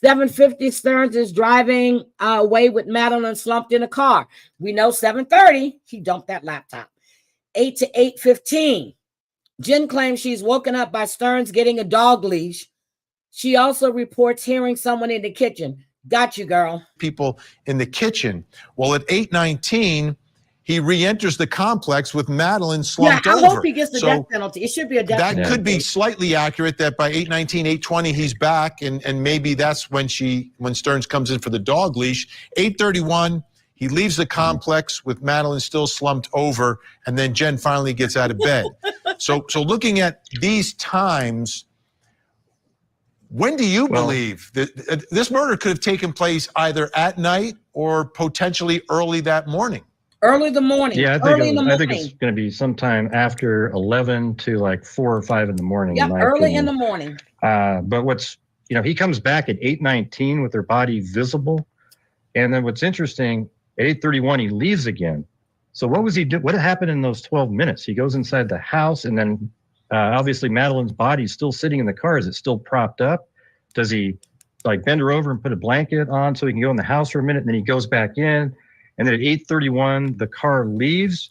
Speaker 1: 7:50, Stearns is driving away with Madeline slumped in a car. We know 7:30, he dumped that laptop. 8 to 8:15, Jen claims she's woken up by Stearns getting a dog leash. She also reports hearing someone in the kitchen. Got you, girl.
Speaker 9: People in the kitchen. Well, at 8:19, he re-enters the complex with Madeline slumped over.
Speaker 1: I hope he gets the death penalty. It should be a death penalty.
Speaker 9: That could be slightly accurate that by 8:19, 8:20, he's back, and maybe that's when Stearns comes in for the dog leash. 8:31, he leaves the complex with Madeline still slumped over, and then Jen finally gets out of bed. So looking at these times, When do you believe that this murder could have taken place either at night or potentially early that morning?
Speaker 1: Early in the morning.
Speaker 10: Yeah, I think it's going to be sometime after 11 to like 4 or 5 in the morning.
Speaker 1: Yep,
Speaker 10: in my
Speaker 1: early
Speaker 10: opinion.
Speaker 1: in the morning.
Speaker 10: But what's, he comes back at 8:19 with her body visible. And then what's interesting, at 8:31, he leaves again. So what was he do? What happened in those 12 minutes? He goes inside the house, and then obviously Madeline's body is still sitting in the car. Is it still propped up? Does he like bend her over and put a blanket on so he can go in the house for a minute, and then he goes back in? And then at 8:31, the car leaves.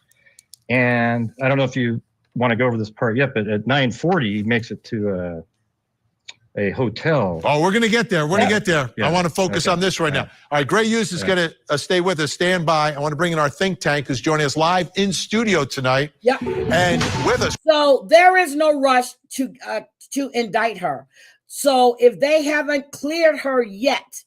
Speaker 10: And I don't know if you want to go over this part yet, but at 9:40, he makes it to a hotel.
Speaker 9: Oh, we're going to get there. We're going to get there.
Speaker 10: Yeah.
Speaker 9: I want to focus on this right now. All right, Gray Hughes is going to stay with us. Stand by. I want to bring in our think tank who's joining us live in studio tonight.
Speaker 1: Yep.
Speaker 9: And with us.
Speaker 1: So there is no rush to indict her. So if they haven't cleared her yet,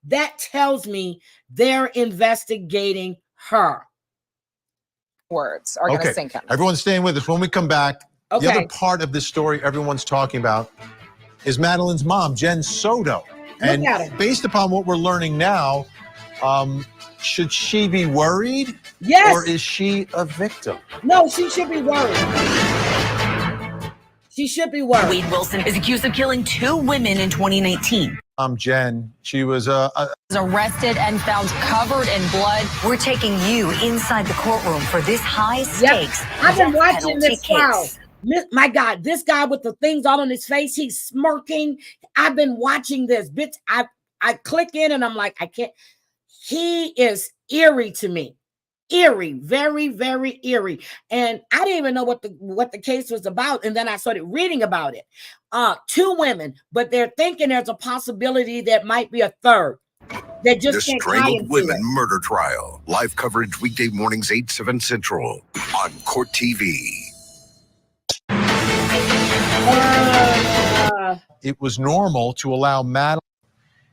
Speaker 1: that tells me they're investigating her.
Speaker 11: Words are going to sink in.
Speaker 9: Everyone's staying with us. When we come back,
Speaker 1: Okay.
Speaker 9: the other part of this story everyone's talking about is Madeline's mom, Jen Soto. And
Speaker 1: Look at her.
Speaker 9: based upon what we're learning now, should she be worried?
Speaker 1: Yes.
Speaker 9: Or is she a victim?
Speaker 1: No, she should be worried. She should be worried.
Speaker 12: Wade Wilson is accused of killing 2 women in 2019.
Speaker 9: Jen. She was
Speaker 12: Arrested and found covered in blood. We're taking you inside the courtroom for this high stakes.
Speaker 1: Yep. I've been
Speaker 12: death
Speaker 1: watching
Speaker 12: penalty
Speaker 1: this trial.
Speaker 12: case.
Speaker 1: My God, this guy with the things all on his face, he's smirking. I've been watching this. Bitch, I click in and I'm like, I can't. He is eerie to me. Eerie, very, very eerie. And I didn't even know what the case was about. And then I started reading about it. 2 women, but they're thinking there's a possibility that might be a third. They just
Speaker 13: The
Speaker 1: can't tie
Speaker 13: Strangled
Speaker 1: into
Speaker 13: Women
Speaker 1: it.
Speaker 13: Murder Trial. Live coverage weekday mornings 8, 7 Central on Court TV.
Speaker 9: it was normal to allow Madeline.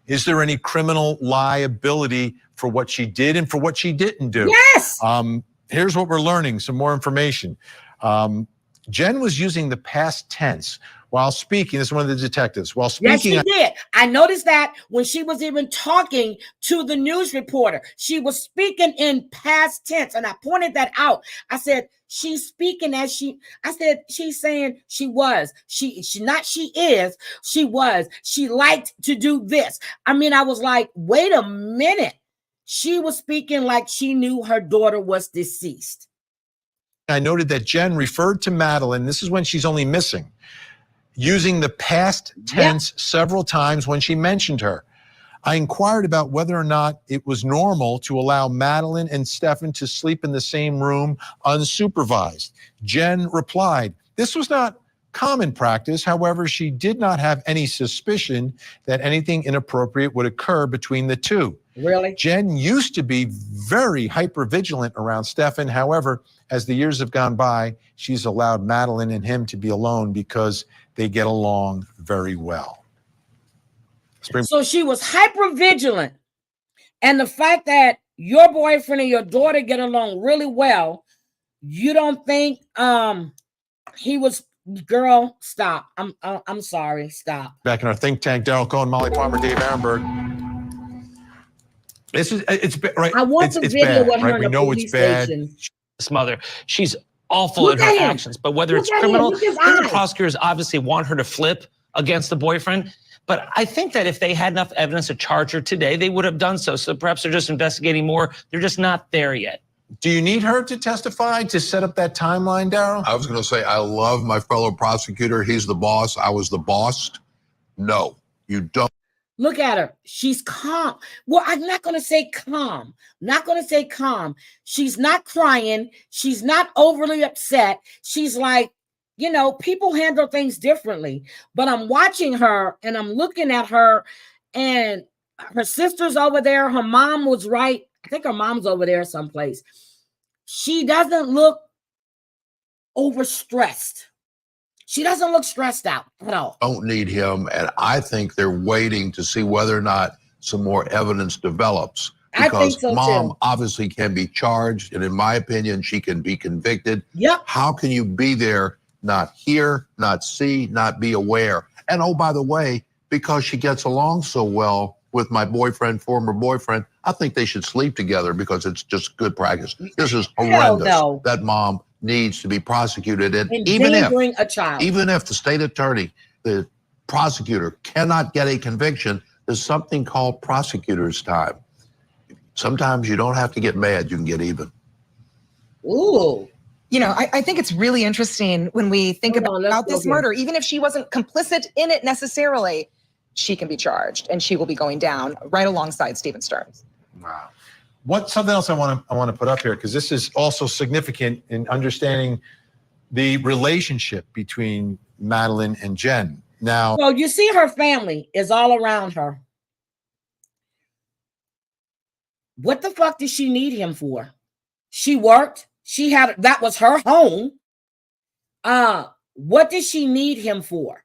Speaker 9: Is there any criminal liability for what she did and for what she didn't do?
Speaker 1: Yes.
Speaker 9: Here's what we're learning, some more information. Jen was using the past tense while speaking. This is one of the detectives. While speaking.
Speaker 1: Yes, she did. I noticed that when she was even talking to the news reporter, she was speaking in past tense. And I pointed that out. I said, she's speaking as she's saying she was. She is. She was. She liked to do this. I mean, I was like, wait a minute. She was speaking like she knew her daughter was deceased.
Speaker 9: I noted that Jen referred to Madeline, this is when she's only missing, using the past tense several times when she mentioned her. I inquired about whether or not it was normal to allow Madeline and Stefan to sleep in the same room unsupervised. Jen replied, this was not common practice. However, she did not have any suspicion that anything inappropriate would occur between the two.
Speaker 1: Really?
Speaker 9: Jen used to be very hypervigilant around Stefan. However, as the years have gone by, she's allowed Madeline and him to be alone because they get along very well.
Speaker 1: So she was hypervigilant. And the fact that your boyfriend and your daughter get along really well, you don't think he was, girl, stop. I'm sorry, stop.
Speaker 9: Back in our think tank, Daryl Cohen, Molly Palmer, Dave Amberg. It's right.
Speaker 1: I want the video
Speaker 9: bad,
Speaker 1: with her
Speaker 9: right?
Speaker 1: in
Speaker 9: We
Speaker 1: the
Speaker 9: know
Speaker 1: police
Speaker 9: it's bad.
Speaker 1: station.
Speaker 14: This mother, she's awful in her actions, but whether it's criminal, the prosecutors obviously want her to flip against the boyfriend. But I think that if they had enough evidence to charge her today, they would have done so. So perhaps they're just investigating more. They're just not there yet.
Speaker 9: Do you need her to testify to set up that timeline, Daryl?
Speaker 15: I was going to say, I love my fellow prosecutor. He's the boss. I was the boss. No, you don't.
Speaker 1: Look at her. She's calm. Well, I'm not going to say calm. Not going to say calm. She's not crying. She's not overly upset. She's like, you know, people handle things differently. But I'm watching her and I'm looking at her and her sister's over there. Her mom was right. I think her mom's over there someplace. She doesn't look overstressed. She doesn't look stressed out at all.
Speaker 15: Don't need him. And I think they're waiting to see whether or not some more evidence develops. Because
Speaker 1: I think so
Speaker 15: mom
Speaker 1: too.
Speaker 15: obviously can be charged. And in my opinion, she can be convicted.
Speaker 1: Yep.
Speaker 15: How can you be there not hear, not see, not be aware. And oh, by the way, because she gets along so well with my boyfriend, former boyfriend, I think they should sleep together because it's just good practice. This is horrendous.
Speaker 1: No.
Speaker 15: That mom needs to be prosecuted. And
Speaker 1: Endangering a child.
Speaker 15: Even if the state attorney, the prosecutor cannot get a conviction, there's something called prosecutor's time. Sometimes you don't have to get mad, you can get even.
Speaker 1: Ooh.
Speaker 11: You know, I think it's really interesting when we think about this murder, even if she wasn't complicit in it necessarily, she can be charged and she will be going down right alongside Stephen Stearns.
Speaker 9: Wow. Something else I want to put up here, because this is also significant in understanding the relationship between Madeline and Jen. Now,
Speaker 1: so you see her family is all around her. What the fuck did she need him for? She worked. That was her home. What did she need him for?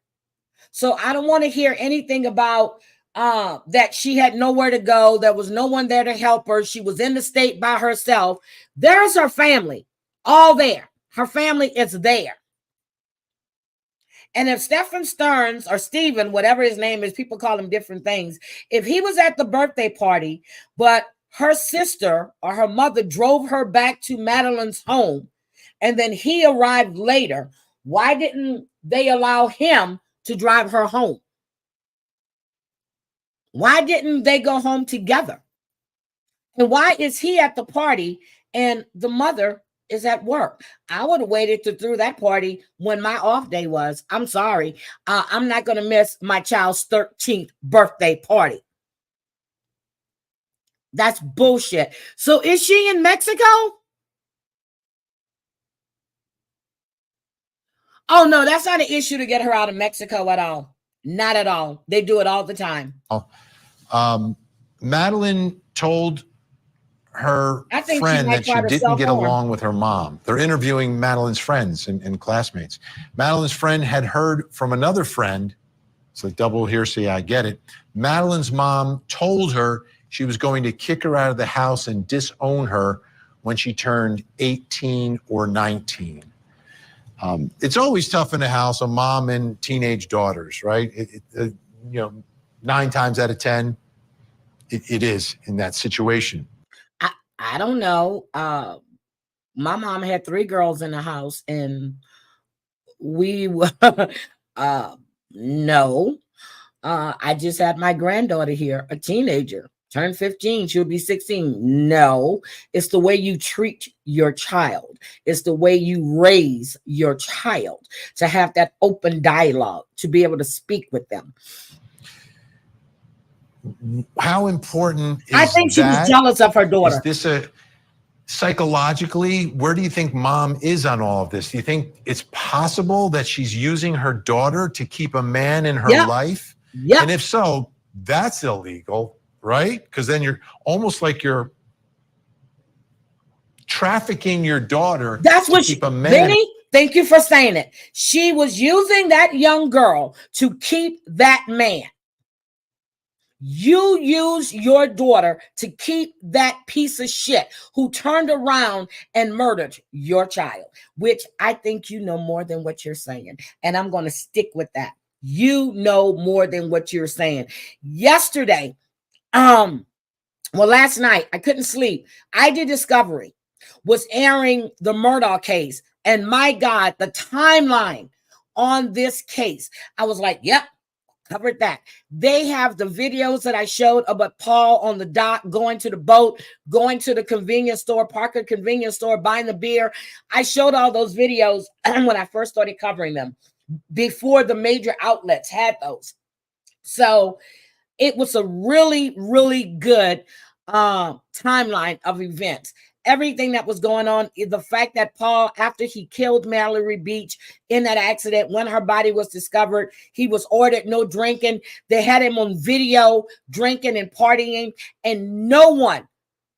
Speaker 1: So I don't want to hear anything about that she had nowhere to go. There was no one there to help her. She was in the state by herself. There's her family, all there. Her family is there. And if Stephen Stearns or Stephen, whatever his name is, people call him different things. If he was at the birthday party, but her sister or her mother drove her back to Madeline's home, and then he arrived later, why didn't they allow him to drive her home? Why didn't they go home together? And why is he at the party and the mother is at work? I would have waited through that party when my off day was. I'm sorry. I'm not going to miss my child's 13th birthday party. That's bullshit. So is she in Mexico? Oh, no, that's not an issue to get her out of Mexico at all. Not at all. They do it all the time.
Speaker 9: Madeline told her friend that she didn't get along with her mom. They're interviewing Madeline's friends and classmates. Madeline's friend had heard from another friend. It's like double hearsay, I get it. Madeline's mom told her she was going to kick her out of the house and disown her when she turned 18 or 19. It's always tough in a house, a mom and teenage daughters, right? 9 times out of 10, it is in that situation.
Speaker 1: I don't know. My mom had 3 girls in the house, and we no. I just had my granddaughter here, a teenager, turned 15. She'll be 16. No, it's the way you treat your child. It's the way you raise your child, to have that open dialogue, to be able to speak with them.
Speaker 9: How important is
Speaker 1: I think she was jealous of her daughter.
Speaker 9: Is this psychologically, where do you think mom is on all of this? Do you think it's possible that she's using her daughter to keep a man in her life?
Speaker 1: Yeah.
Speaker 9: And if so, that's illegal, right? Because then you're almost like you're trafficking your daughter.
Speaker 1: That's what
Speaker 9: keep a man.
Speaker 1: Benny, thank you for saying it. She was using that young girl to keep that man. You use your daughter to keep that piece of shit who turned around and murdered your child, which I think you know more than what you're saying. And I'm going to stick with that. You know more than what you're saying. Yesterday, last night, I couldn't sleep. ID Discovery was airing the Murdaugh case. And my God, the timeline on this case, I was like, yep. Covered that. They have the videos that I showed about Paul on the dock, going to the boat, going to the convenience store, Parker convenience store, buying the beer. I showed all those videos when I first started covering them, before the major outlets had those. So it was a really, really good timeline of events. Everything that was going on, the fact that Paul, after he killed Mallory Beach in that accident, when her body was discovered, he was ordered no drinking. They had him on video drinking and partying, and no one,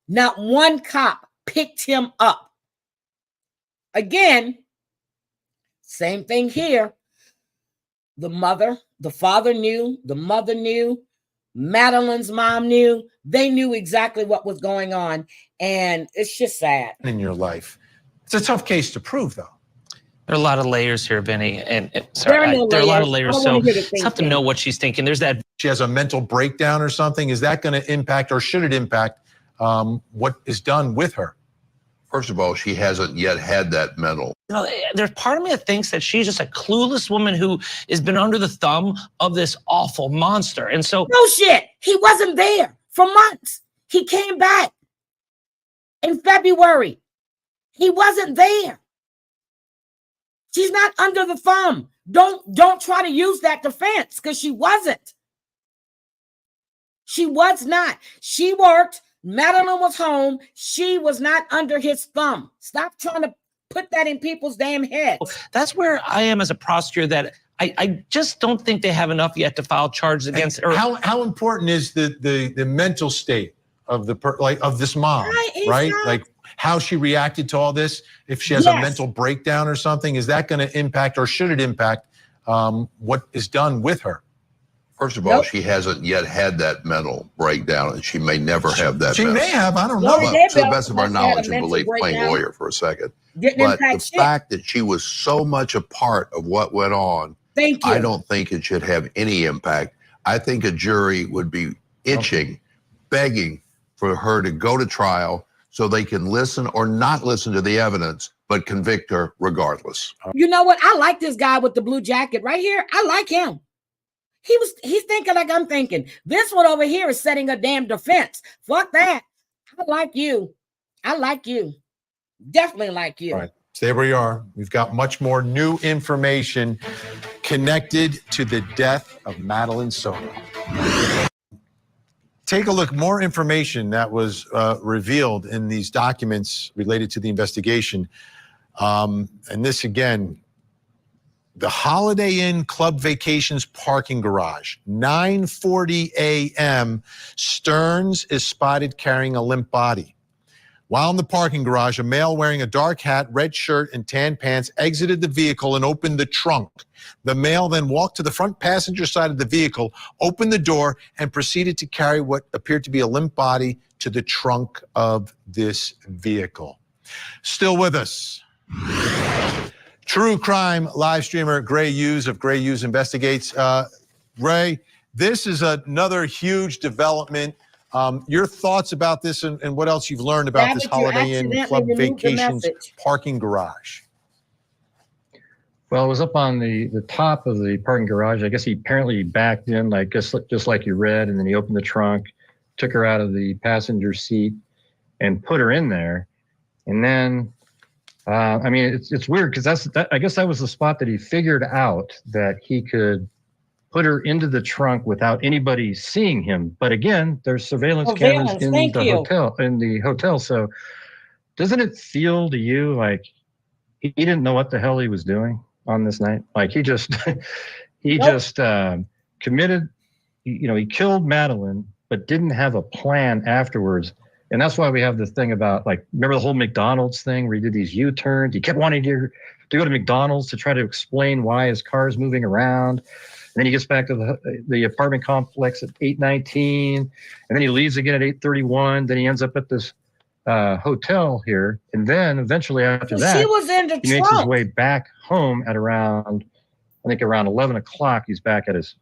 Speaker 1: not one cop, picked him up. Again, same thing here. The mother, the father knew, the mother knew, Madeline's mom knew. They knew exactly what was going on, and it's just sad.
Speaker 9: In your life. It's a tough case to prove, though.
Speaker 14: There are a lot of layers here, Benny, and
Speaker 1: There
Speaker 14: sorry,
Speaker 1: are no
Speaker 14: there are a lot of
Speaker 1: layers. I
Speaker 14: layers.
Speaker 1: don't
Speaker 14: So
Speaker 1: wanna hear the
Speaker 14: it's tough to
Speaker 1: thinking.
Speaker 14: know what she's thinking. There's that.
Speaker 9: She has a mental breakdown or something. Is that going to impact, or should it impact, what is done with her?
Speaker 15: First of all, she hasn't yet had that mental.
Speaker 14: You know, there's part of me that thinks that she's just a clueless woman who has been under the thumb of this awful monster. And so,
Speaker 1: no shit. He wasn't there for months. He came back in February. He wasn't there. She's not under the thumb. Don't try to use that defense, because she wasn't. She was not. She worked. Madeline was home. She was not under his thumb. Stop trying to put that in people's damn heads.
Speaker 14: that's where I am as a prosecutor, that I just don't think they have enough yet to file charges against her.
Speaker 9: How important is the mental state of of this mom, right? Like how she reacted to all this. If she has a mental breakdown or something, is that going to impact, or should it impact, what is done with her?
Speaker 15: First of all, she hasn't yet had that mental breakdown, and she may never have that.
Speaker 9: She may have. I don't know.
Speaker 15: Well, to the best of our knowledge and belief, playing lawyer for a second. But the fact that she was so much a part of what went on, I don't think it should have any impact. I think a jury would be itching, begging for her to go to trial so they can listen or not listen to the evidence, but convict her regardless.
Speaker 1: You know what? I like this guy with the blue jacket right here. I like him. He's thinking like I'm thinking. This one over here is setting a damn defense. Fuck that. I like you. I like you. Definitely like you.
Speaker 9: All right. So there we are. We've got much more new information connected to the death of Madeline Soto. Take a look. More information that was revealed in these documents related to the investigation. And this again, the Holiday Inn Club Vacations parking garage, 9:40 a.m. Stearns is spotted carrying a limp body. While in the parking garage, a male wearing a dark hat, red shirt, and tan pants exited the vehicle and opened the trunk. The male then walked to the front passenger side of the vehicle, opened the door, and proceeded to carry what appeared to be a limp body to the trunk of this vehicle. Still with us, true crime live streamer Gray Hughes of Gray Hughes Investigates. Ray, this is another huge development. Your thoughts about this and what else you've learned about this Holiday Inn Club Vacations parking garage?
Speaker 10: Well, it was up on the top of the parking garage. I guess he apparently backed in, like just like you read, and then he opened the trunk, took her out of the passenger seat, and put her in there. And then, I mean, it's weird because I guess that was the spot that he figured out that he could put her into the trunk without anybody seeing him. But again, there's surveillance cameras in the hotel. So doesn't it feel to you like he didn't know what the hell he was doing on this night? Like he just committed, he killed Madeline, but didn't have a plan afterwards. And that's why we have this thing about, like, remember the whole McDonald's thing where he did these U-turns? He kept wanting to go to McDonald's to try to explain why his car is moving around. And then he gets back to the apartment complex at 8:19, and then he leaves again at 8:31. Then he ends up at this hotel here, and then eventually after that,
Speaker 1: she was in the
Speaker 10: he makes his way back home at around 11 o'clock. He's back at his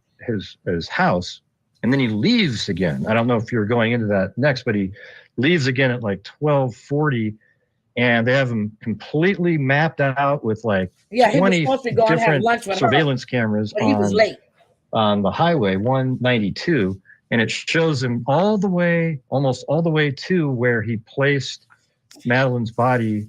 Speaker 10: house, and then he leaves again. I don't know if you're going into that next, but he leaves again at like 12:40, and they have him completely mapped out with like 20 different surveillance cameras on the highway 192, and it shows him almost all the way to where he placed Madeline's body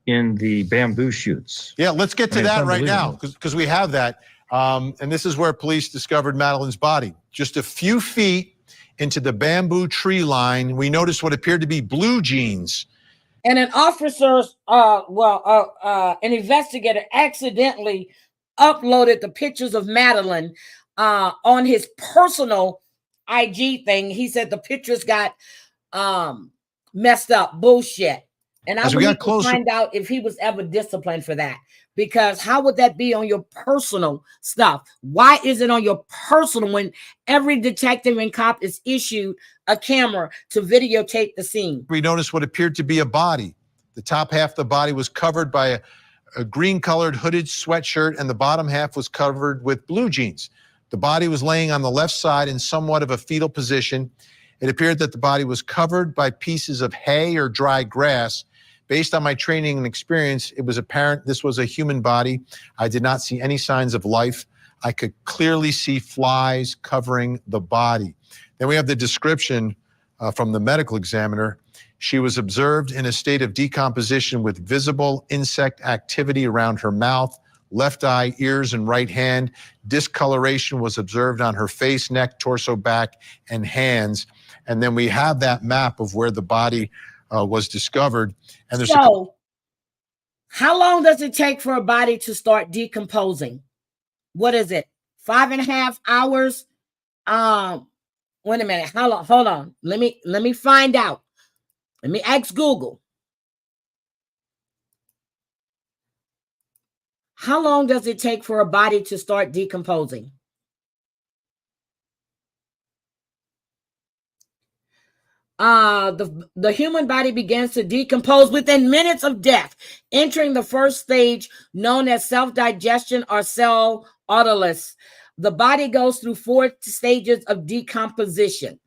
Speaker 10: in the bamboo shoots.
Speaker 9: Yeah, let's get to that right now because we have that. And this is where police discovered Madeline's body. Just a few feet into the bamboo tree line, we noticed what appeared to be blue jeans.
Speaker 1: And an officer, an investigator accidentally uploaded the pictures of Madeline on his personal IG thing. He said the pictures got messed up. Bullshit. And I need to find out if he was ever disciplined for that. Because how would that be on your personal stuff? Why is it on your personal when every detective and cop is issued a camera to videotape the scene?
Speaker 9: We noticed what appeared to be a body. The top half of the body was covered by a green-colored hooded sweatshirt, and the bottom half was covered with blue jeans. The body was laying on the left side in somewhat of a fetal position. It appeared that the body was covered by pieces of hay or dry grass. Based on my training and experience, it was apparent this was a human body. I did not see any signs of life. I could clearly see flies covering the body. Then we have the description from the medical examiner. She was observed in a state of decomposition with visible insect activity around her mouth, left eye, ears, and right hand. Discoloration was observed on her face, neck, torso, back, and hands. And then we have that map of where the body was discovered. And there's
Speaker 1: so, how long does it take for a body to start decomposing? What is it? 5.5 hours? Wait a minute. How long? Hold on. Let me find out. Let me ask Google. How long does it take for a body to start decomposing? The human body begins to decompose within minutes of death, entering the first stage known as self-digestion or cell autolysis. The body goes through 4 stages of decomposition.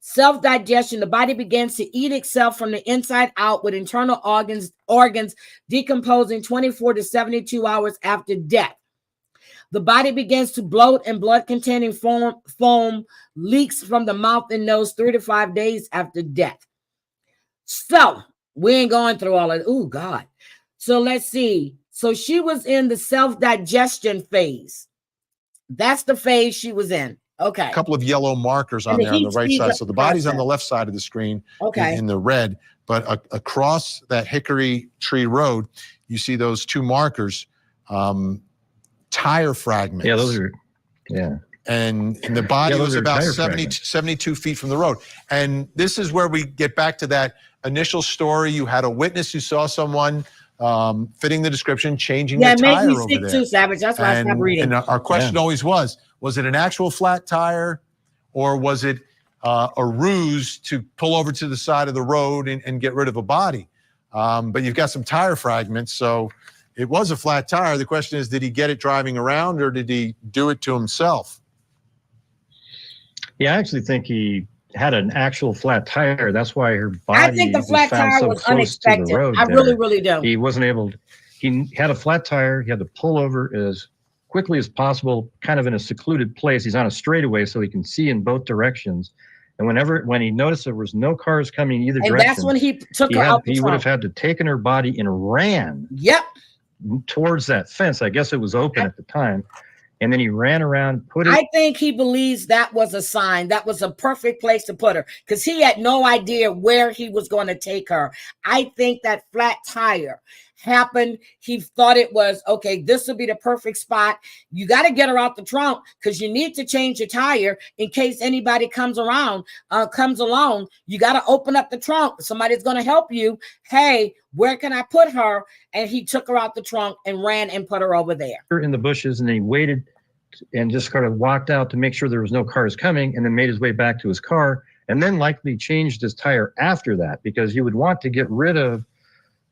Speaker 1: Self-digestion, the body begins to eat itself from the inside out, with internal organs decomposing 24 to 72 hours after death. The body begins to bloat, and blood-containing foam leaks from the mouth and nose 3 to 5 days after death. So we ain't going through all of it. Oh, God. So let's see. So she was in the self-digestion phase. That's the phase she was in. Okay.
Speaker 9: A couple of yellow markers on there on the right side. So the body's on the left side of the screen in the red, but across that Hickory Tree Road, you see those 2 markers, tire fragments.
Speaker 10: Yeah, those are,
Speaker 9: And the body was about 72 feet from the road. And this is where we get back to that initial story. You had a witness who saw someone fitting the description, changing the tire over there.
Speaker 1: Yeah, it made me sick too, Savage. That's why I stopped reading.
Speaker 9: And our question always was it an actual flat tire, or was it a ruse to pull over to the side of the road and get rid of a body? But you've got some tire fragments, so it was a flat tire. The question is, did he get it driving around, or did he do it to himself?
Speaker 10: Yeah, I actually think he had an actual flat tire. That's why her body
Speaker 1: I think the flat tire was unexpected. I really, really don't.
Speaker 10: He wasn't able to, he had a flat tire. He had to pull over as quickly as possible, kind of in a secluded place. He's on a straightaway so he can see in both directions. And when he noticed there was no cars coming either direction,
Speaker 1: that's when he took her out the trunk.
Speaker 10: He would have had to taken her body and ran towards that fence. I guess it was open at the time. And then he ran around, put it.
Speaker 1: I think he believes that was a sign. That was a perfect place to put her, because he had no idea where he was going to take her. I think that flat tire happened. He thought it was, okay, this will be the perfect spot. You got to get her out the trunk, because you need to change your tire in case anybody comes along. You got to open up the trunk. Somebody's going to help you. Hey, where can I put her? And he took her out the trunk and ran and put her over there.
Speaker 10: In the bushes, and then he waited and just kind of walked out to make sure there was no cars coming, and then made his way back to his car, and then likely changed his tire after that, because you would want to get rid of,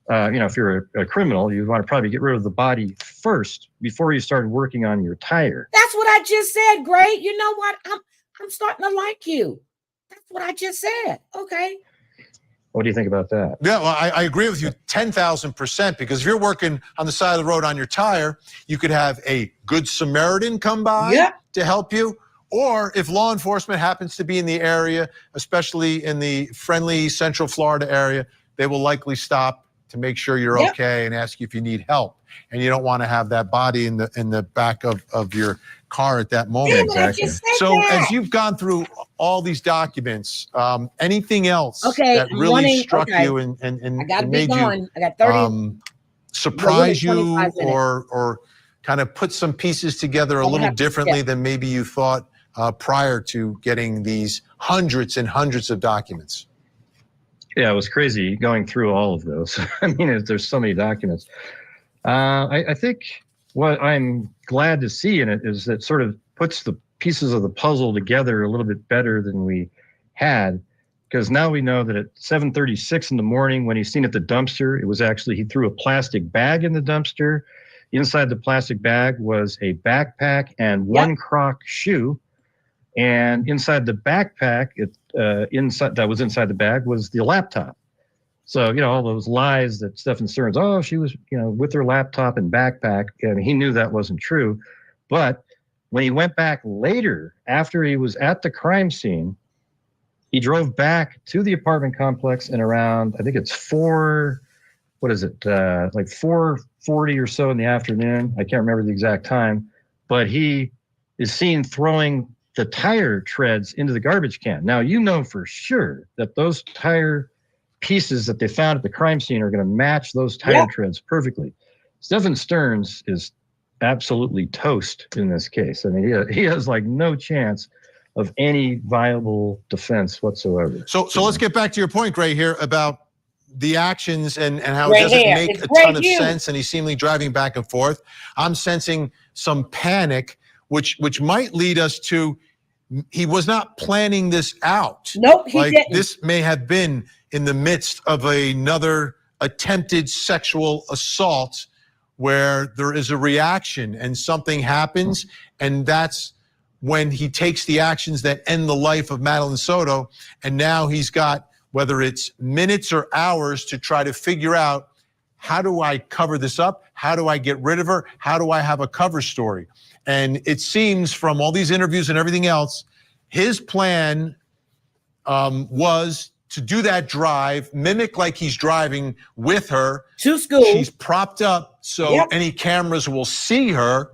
Speaker 10: if you're a criminal, you'd want to probably get rid of the body first before you started working on your tire.
Speaker 1: That's what I just said, Gray. You know what? I'm starting to like you. That's what I just said. Okay.
Speaker 10: What do you think about that?
Speaker 9: Yeah, well, I agree with you 10,000%, because if you're working on the side of the road on your tire, you could have a good Samaritan come by to help you. Or if law enforcement happens to be in the area, especially in the friendly Central Florida area, they will likely stop to make sure you're okay and ask you if you need help. And you don't want to have that body in the back of your car at that moment.
Speaker 1: Exactly.
Speaker 9: So as you've gone through all these documents, anything else that really struck you and made you surprise you, or kind of put some pieces together a little differently than maybe you thought prior to getting these hundreds and hundreds of documents?
Speaker 10: Yeah, it was crazy going through all of those. I mean, there's so many documents. I think what I'm glad to see in it is that sort of puts the pieces of the puzzle together a little bit better than we had. because now we know that at 7:36 in the morning when he's seen at the dumpster, it was actually he threw a plastic bag in the dumpster. Inside the plastic bag was a backpack and one Croc shoe. And inside the backpack, inside the bag was the laptop. So, all those lies that Stephen Stearns, she was, with her laptop and backpack, and he knew that wasn't true. But when he went back later, after he was at the crime scene, he drove back to the apartment complex and around, I think it's 4:40 or so in the afternoon. I can't remember the exact time, but he is seen throwing the tire treads into the garbage can. Now, for sure that those tire pieces that they found at the crime scene are going to match those tire treads perfectly. Stephen Stearns is absolutely toast in this case. I mean, he has like no chance of any viable defense whatsoever.
Speaker 9: So let's get back to your point, Gray, here about the actions and how it doesn't make a ton of sense, and he's seemingly driving back and forth. I'm sensing some panic, which might lead us to he was not planning this out.
Speaker 1: Nope, he didn't.
Speaker 9: This may have been in the midst of another attempted sexual assault where there is a reaction and something happens, and that's when he takes the actions that end the life of Madeline Soto, and now he's got, whether it's minutes or hours, to try to figure out, how do I cover this up? How do I get rid of her? How do I have a cover story? And it seems from all these interviews and everything else, his plan was to do that drive, mimic like he's driving with her
Speaker 1: to school.
Speaker 9: She's propped up so any cameras will see her.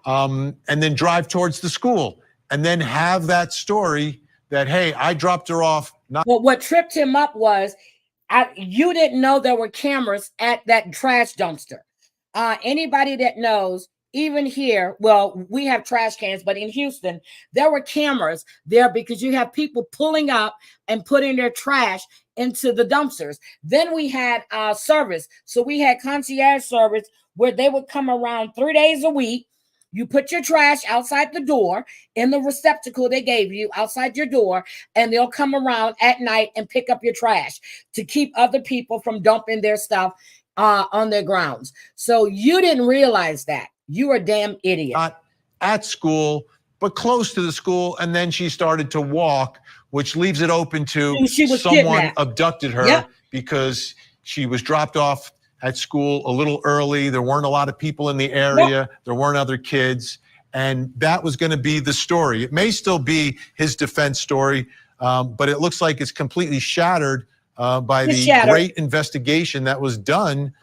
Speaker 9: And then drive towards the school and then have that story that, hey, I dropped her off.
Speaker 1: Well, what tripped him up was you didn't know there were cameras at that trash dumpster. Anybody that knows, even here, well, we have trash cans, but in Houston, there were cameras there because you have people pulling up and putting their trash into the dumpsters. Then we had service. So we had concierge service where they would come around 3 days a week. You put your trash outside the door in the receptacle they gave you outside your door, and they'll come around at night and pick up your trash to keep other people from dumping their stuff on their grounds. So you didn't realize that. You were a damn idiot.
Speaker 9: Not at school, but close to the school. And then she started to walk, which leaves it open to someone abducted her because she was dropped off at school a little early. There weren't a lot of people in the area. There weren't other kids. And that was going to be the story. It may still be his defense story, but it looks like it's completely shattered by the great investigation that was done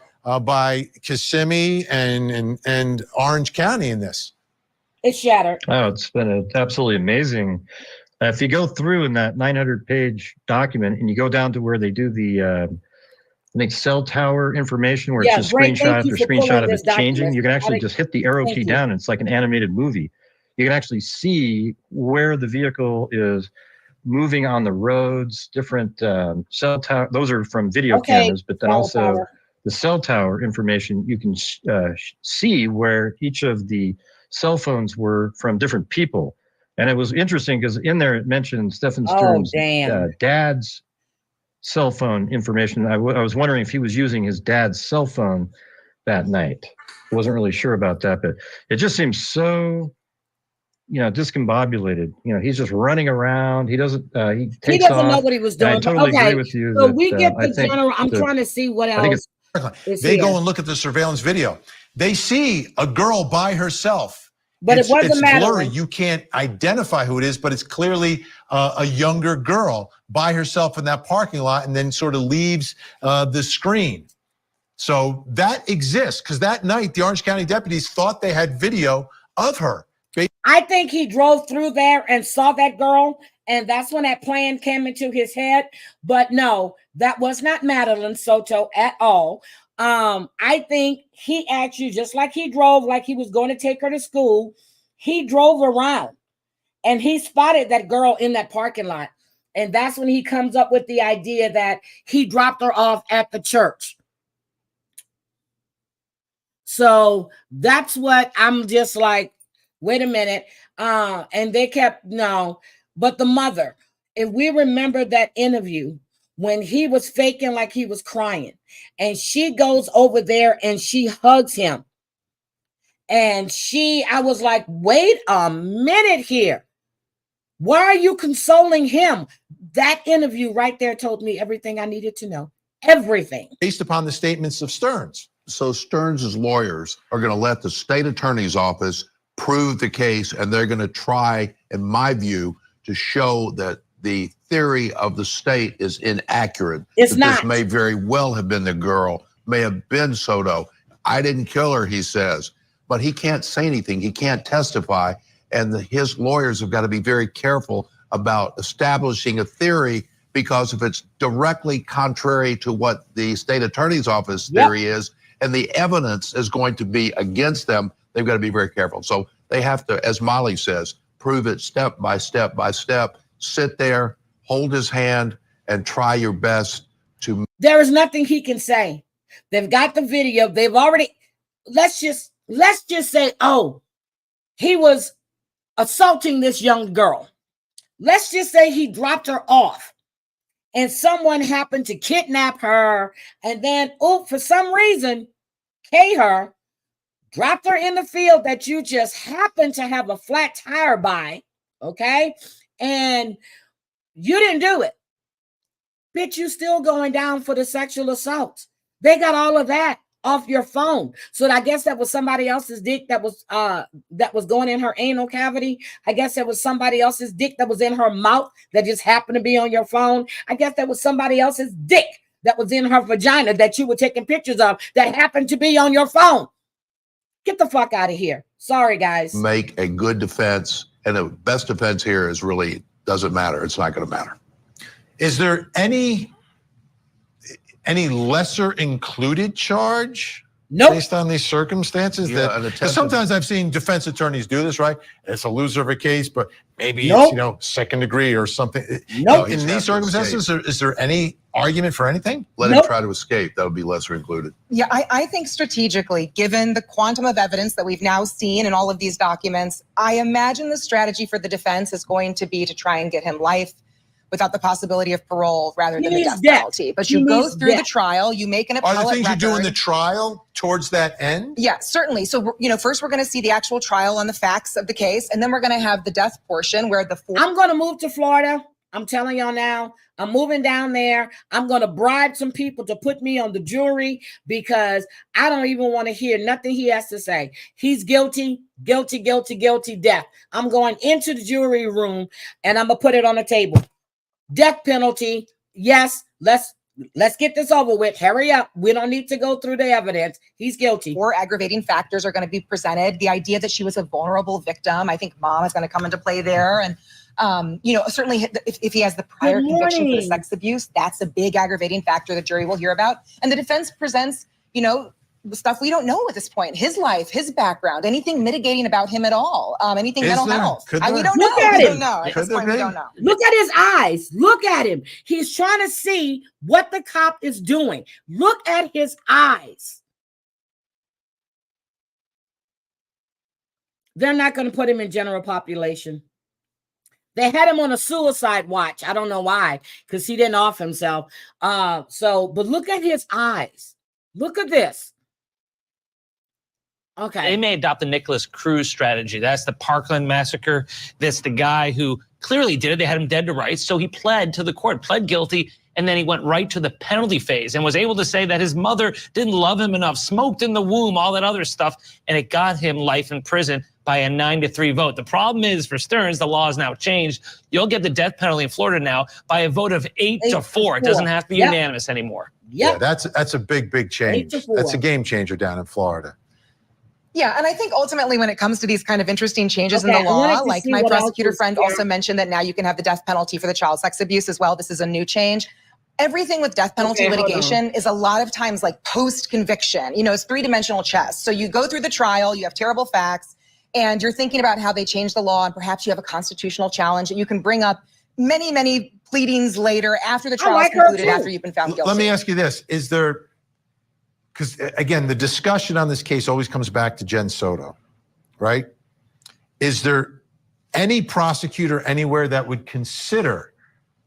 Speaker 9: by Kissimmee and Orange County in this.
Speaker 1: It's shattered.
Speaker 10: Oh, it's been absolutely amazing. If you go through in that 900-page document and you go down to where they do the, I think, cell tower information, where it's just screenshot after screenshot of it changing, you can actually just hit the arrow key down, and it's like an animated movie. You can actually see where the vehicle is moving on the roads, different cell tower. Those are from video cameras, but then also the cell tower information, you can see where each of the cell phones were from different people. And it was interesting because in there it mentioned Stephen Stearns' dad's cell phone information. I was wondering if he was using his dad's cell phone that night. I wasn't really sure about that, but it just seems so, discombobulated. He's just running around. He doesn't, he takes off.
Speaker 1: Know what he was doing.
Speaker 10: I totally agree with you.
Speaker 1: So we get the general, I'm trying to see what else.
Speaker 9: They go and look at the surveillance video. They see a girl by herself.
Speaker 1: But it wasn't Madeline.
Speaker 9: Blurry. You can't identify who it is, but it's clearly a younger girl by herself in that parking lot, and then sort of leaves the screen. So that exists because that night the Orange County deputies thought they had video of her.
Speaker 1: I think he drove through there and saw that girl, and that's when that plan came into his head. But no, that was not Madeline Soto at all. I think he actually, just like he drove, like he was going to take her to school, he drove around and he spotted that girl in that parking lot. And that's when he comes up with the idea that he dropped her off at the church. So that's what I'm just like, wait a minute. And they kept, but the mother, if we remember that interview when he was faking like he was crying, and she goes over there and she hugs him. And I was like, wait a minute here. Why are you consoling him? That interview right there told me everything I needed to know. Everything.
Speaker 9: Based upon the statements of Stearns.
Speaker 15: So Stearns' lawyers are going to let the state attorney's office prove the case, and they're going to try, in my view, to show that the theory of the state is inaccurate.
Speaker 1: It's not.
Speaker 15: This may very well have been the girl, may have been Soto. I didn't kill her, he says, but he can't say anything. He can't testify, and his lawyers have got to be very careful about establishing a theory, because if it's directly contrary to what the state attorney's office theory is, and the evidence is going to be against them, they've got to be very careful. So they have to, as Molly says, prove it step by step by step. Sit there, hold his hand, and try your best to.
Speaker 1: There is nothing he can say. They've got the video. They've already, let's just say, oh, he was assaulting this young girl. Let's just say he dropped her off and someone happened to kidnap her and then, for some reason, K her, dropped her in the field that you just happened to have a flat tire by, okay? And you didn't do it. Bitch, you still going down for the sexual assault. They got all of that off your phone. So I guess that was somebody else's dick that was going in her anal cavity. I guess that was somebody else's dick that was in her mouth that just happened to be on your phone. I guess that was somebody else's dick that was in her vagina that you were taking pictures of that happened to be on your phone. Get the fuck out of here. Sorry, guys.
Speaker 15: Make a good defense, and the best defense here is really doesn't matter. It's not going to matter.
Speaker 9: Is there any lesser included charge?
Speaker 1: Nope.
Speaker 9: Based on these circumstances?
Speaker 15: Yeah,
Speaker 9: Because sometimes I've seen defense attorneys do this, right? It's a loser of a case, but maybe
Speaker 1: Nope.
Speaker 9: it's, second degree or something.
Speaker 1: Nope.
Speaker 9: In these circumstances, is there any argument for anything?
Speaker 15: Let him try to escape. That'll be lesser included.
Speaker 11: Yeah, I think strategically, given the quantum of evidence that we've now seen in all of these documents, I imagine the strategy for the defense is going to be to try and get him life without the possibility of parole rather than the death penalty. But you go through the trial, you make an appellate
Speaker 9: Are the things
Speaker 11: record.
Speaker 9: you do in the trial towards that end?
Speaker 11: Yeah, certainly. So, first we're going to see the actual trial on the facts of the case, and then we're going to have the death portion where
Speaker 1: I'm going to move to Florida. I'm telling y'all now, I'm moving down there. I'm going to bribe some people to put me on the jury because I don't even want to hear nothing he has to say. He's guilty, guilty, guilty, guilty, death. I'm going into the jury room and I'm going to put it on the table. Death penalty. Yes, let's get this over with. Hurry up. We don't need to go through the evidence. He's guilty.
Speaker 11: 4 aggravating factors are going to be presented. The idea that she was a vulnerable victim, I think mom is going to come into play there. And, certainly if he has the prior conviction for the sex abuse, that's a big aggravating factor the jury will hear about. And the defense presents, stuff we don't know at this point. His life, his background, anything mitigating about him at all, anything mental health. We don't know. We don't know. At this point, we don't know.
Speaker 1: Look at his eyes. Look at him. He's trying to see what the cop is doing. Look at his eyes. They're not going to put him in general population. They had him on a suicide watch. I don't know why, because he didn't off himself. But look at his eyes. Look at this. Okay.
Speaker 14: They may adopt the Nicholas Cruz strategy. That's the Parkland massacre. That's the guy who clearly did it. They had him dead to rights. So he pled to the court, pled guilty, and then he went right to the penalty phase and was able to say that his mother didn't love him enough, smoked in the womb, all that other stuff, and it got him life in prison by a 9-3 vote. The problem is for Stearns, the law has now changed. You'll get the death penalty in Florida now by a vote of 8-4. It doesn't have to be unanimous anymore.
Speaker 9: Yeah, that's a big change. That's a game changer down in Florida.
Speaker 11: Yeah, and I think ultimately when it comes to these kind of interesting changes in the law, like my prosecutor friend also mentioned that now you can have the death penalty for the child sex abuse as well. This is a new change. Everything with death penalty litigation is a lot of times like post-conviction. It's 3-dimensional chess. So you go through the trial, you have terrible facts, and you're thinking about how they changed the law, and perhaps you have a constitutional challenge that you can bring up many, many pleadings later after the trial is concluded, after you've been found guilty.
Speaker 9: Let me ask you this. Is there, because again, the discussion on this case always comes back to Jen Soto, right? Is there any prosecutor anywhere that would consider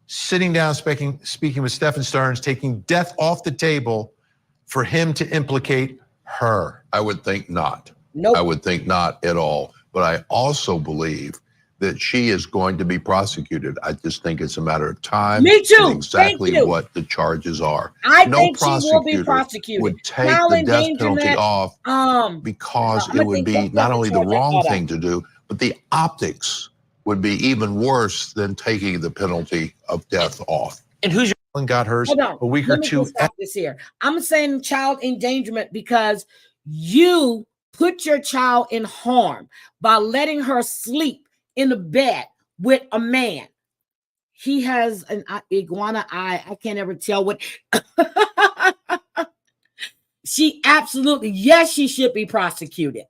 Speaker 9: sitting down, speaking with Stephen Stearns, taking death off the table for him to implicate her?
Speaker 15: I would think not.
Speaker 1: Nope.
Speaker 15: I would think not at all. But I also believe that she is going to be prosecuted. I just think it's a matter of time.
Speaker 1: Me too.
Speaker 15: And exactly
Speaker 1: Thank you.
Speaker 15: what the charges are.
Speaker 1: I
Speaker 15: No
Speaker 1: think she will be
Speaker 15: prosecutor
Speaker 1: prosecuted.
Speaker 15: would take
Speaker 1: Child
Speaker 15: the death penalty
Speaker 1: endangerment,
Speaker 15: off because
Speaker 1: I'm
Speaker 15: it
Speaker 1: gonna
Speaker 15: would
Speaker 1: think
Speaker 15: be
Speaker 1: that's
Speaker 15: not
Speaker 1: the
Speaker 15: only the
Speaker 1: charge I
Speaker 15: wrong
Speaker 1: thought of.
Speaker 15: thing to do, but the optics would be even worse than taking the penalty of death off.
Speaker 14: And who's your
Speaker 9: got hers
Speaker 1: Hold on.
Speaker 9: a week or
Speaker 1: Let me
Speaker 9: two.
Speaker 1: just stop this here. I'm saying child endangerment because you put your child in harm by letting her sleep in the bed with a man. He has an iguana eye. I can't ever tell what. She absolutely, yes, she should be prosecuted.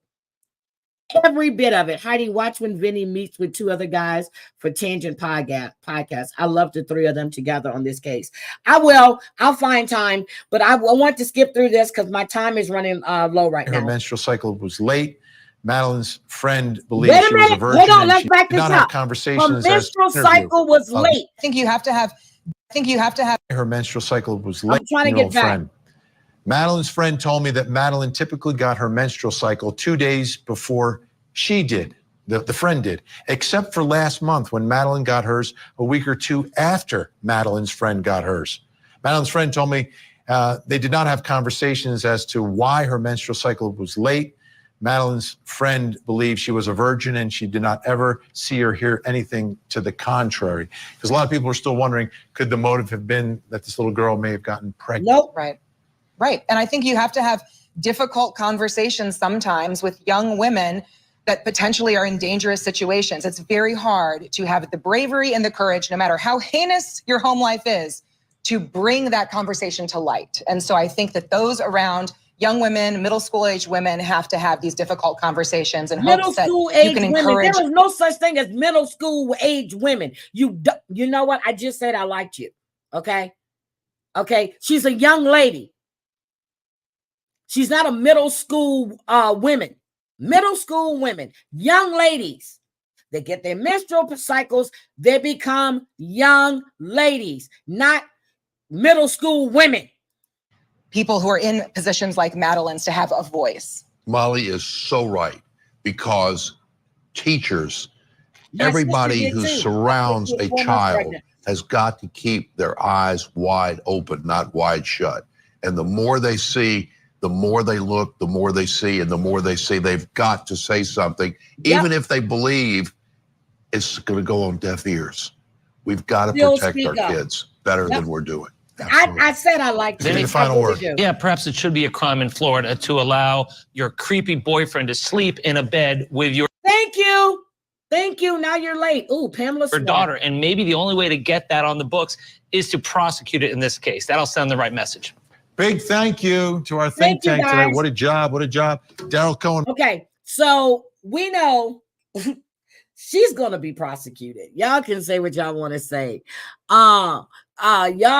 Speaker 1: Every bit of it. Heidi, watch when Vinny meets with two other guys for Tangent podcast. I love the three of them together on this case. I'll find time, but I want to skip through this because my time is running low right now.
Speaker 9: Her menstrual cycle was late. Madeline's friend believed
Speaker 1: Wait a
Speaker 9: she was a
Speaker 1: minute.
Speaker 9: virgin.
Speaker 1: Hold on,
Speaker 9: and
Speaker 1: let's
Speaker 9: she
Speaker 1: back
Speaker 9: did
Speaker 1: this
Speaker 9: not
Speaker 1: up.
Speaker 9: have conversations.
Speaker 1: Her menstrual cycle was late.
Speaker 11: I think you have to have.
Speaker 9: Her menstrual cycle was late.
Speaker 1: I'm trying to get back.
Speaker 9: Madeline's friend told me that Madeline typically got her menstrual cycle 2 days before she did, the friend did, except for last month when Madeline got hers a week or two after Madeline's friend got hers. Madeline's friend told me they did not have conversations as to why her menstrual cycle was late. Madeline's friend believed she was a virgin and she did not ever see or hear anything to the contrary. Because a lot of people are still wondering, could the motive have been that this little girl may have gotten pregnant?
Speaker 1: Nope.
Speaker 11: Right. And I think you have to have difficult conversations sometimes with young women that potentially are in dangerous situations. It's very hard to have the bravery and the courage, no matter how heinous your home life is, to bring that conversation to light. And so I think that those around young women, middle school age women have to have these difficult conversations and hopes that you can encourage.
Speaker 1: There is no such thing as middle school age women. You know what? I just said I liked you. Okay. She's a young lady. She's not a middle school women. Middle school women, young ladies. They get their menstrual cycles. They become young ladies, not middle school women.
Speaker 11: People who are in positions like Madeline's to have a voice.
Speaker 15: Molly is so right, because teachers, everybody who surrounds a child has got to keep their eyes wide open, not wide shut. And the more they see, the more they look, the more they see, and the more they see, they've got to say something, even if they believe it's going to go on deaf ears. We've got to protect our kids better than we're doing.
Speaker 1: I said I liked
Speaker 9: Give me the final word.
Speaker 14: Yeah, perhaps it should be a crime in Florida to allow your creepy boyfriend to sleep in a bed with your
Speaker 1: Thank you. Now you're late. Ooh, Pamela.
Speaker 14: Your daughter. And maybe the only way to get that on the books is to prosecute it in this case. That'll send the right message.
Speaker 9: Big thank you to our think tank today. What a job. Daryl Cohen.
Speaker 1: Okay, so we know she's gonna be prosecuted. Y'all can say what y'all want to say. Y'all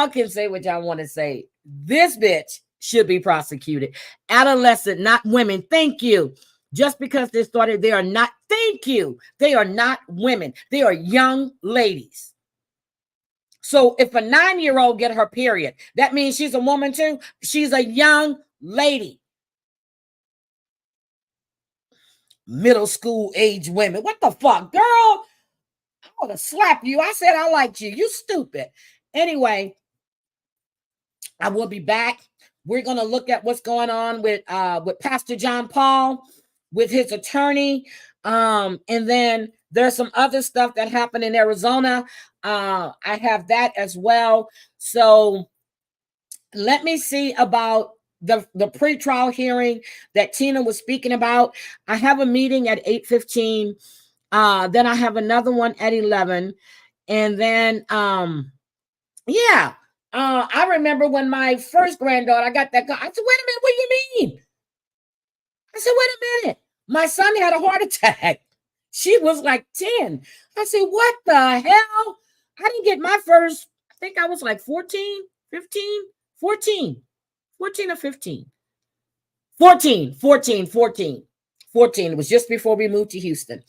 Speaker 1: can say what y'all want to say. This bitch should be prosecuted. Adolescent, not women. Thank you. Just because they started, they are not. Thank you. They are not women. They are young ladies. So if a 9-year-old get her period, that means she's a woman too. She's a young lady. Middle school age women. What the fuck, girl? I want to slap you. I said I liked you. You stupid. Anyway, I will be back. We're going to look at what's going on with Pastor John Paul, with his attorney. And then there's some other stuff that happened in Arizona. I have that as well. So let me see about the pretrial hearing that Tina was speaking about. I have a meeting at 8:15. Then I have another one at 11. And then, I remember when my first granddaughter, I got that car. I said, wait a minute, what do you mean? I said, wait a minute. My son had a heart attack. She was like 10. I said, what the hell? I didn't get my first, I think I was like 14 or 15. 14. It was just before we moved to Houston.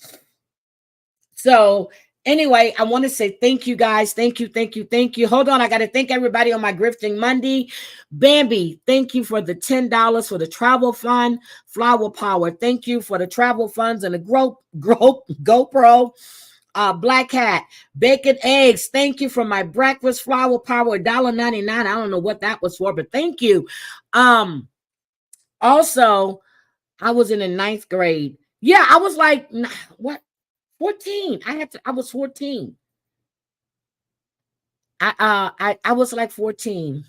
Speaker 1: So Anyway, I want to say thank you guys. Thank you, thank you, thank you. Hold on. I got to thank everybody on my Grifting Monday. Bambi, thank you for the $10 for the travel fund. Flower Power, thank you for the travel funds and the GoPro. Black Hat, bacon eggs, thank you for my breakfast. Flower Power, $1.99. I don't know what that was for, but thank you. Also, I was in the 9th grade. Yeah, I was like, what? 14. I was 14. I was like 14.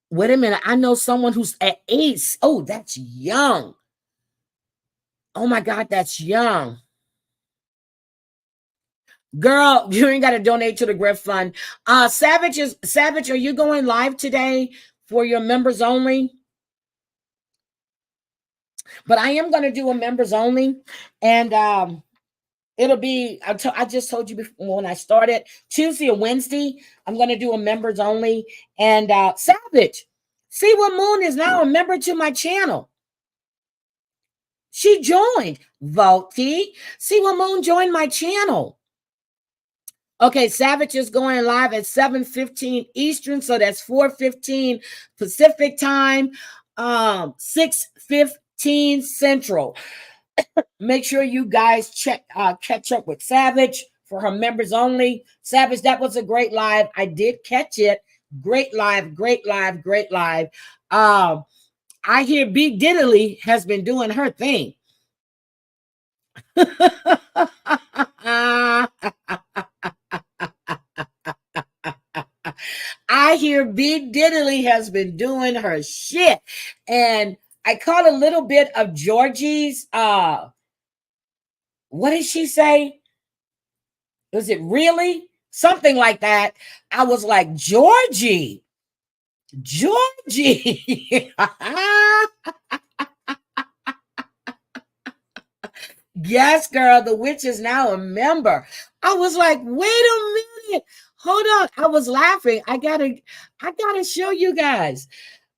Speaker 1: Wait a minute. I know someone who's at 8. Oh, that's young. Oh my God, that's young. Girl, you ain't got to donate to the Griff Fund. Savage, are you going live today for your members only? But I am going to do a members only, and it'll be, I just told you before when I started, Tuesday or Wednesday, I'm going to do a members only. And Savage, see what Moon is now a member to my channel. She joined. Volty, see what Moon joined my channel. Okay, Savage is going live at 7:15 Eastern, so that's 4:15 Pacific time, 6:15 Central. Make sure you guys catch up with Savage for her members only. Savage, that was a great live. I did catch it. Great live, great live, great live. I hear B. Diddley has been doing her thing. I hear B. Diddley has been doing her shit. And I caught a little bit of Georgie's what did she say? Was it really? Something like that. I was like, Georgie. Yes, girl, the witch is now a member. I was like, wait a minute. Hold on. I was laughing. I gotta show you guys.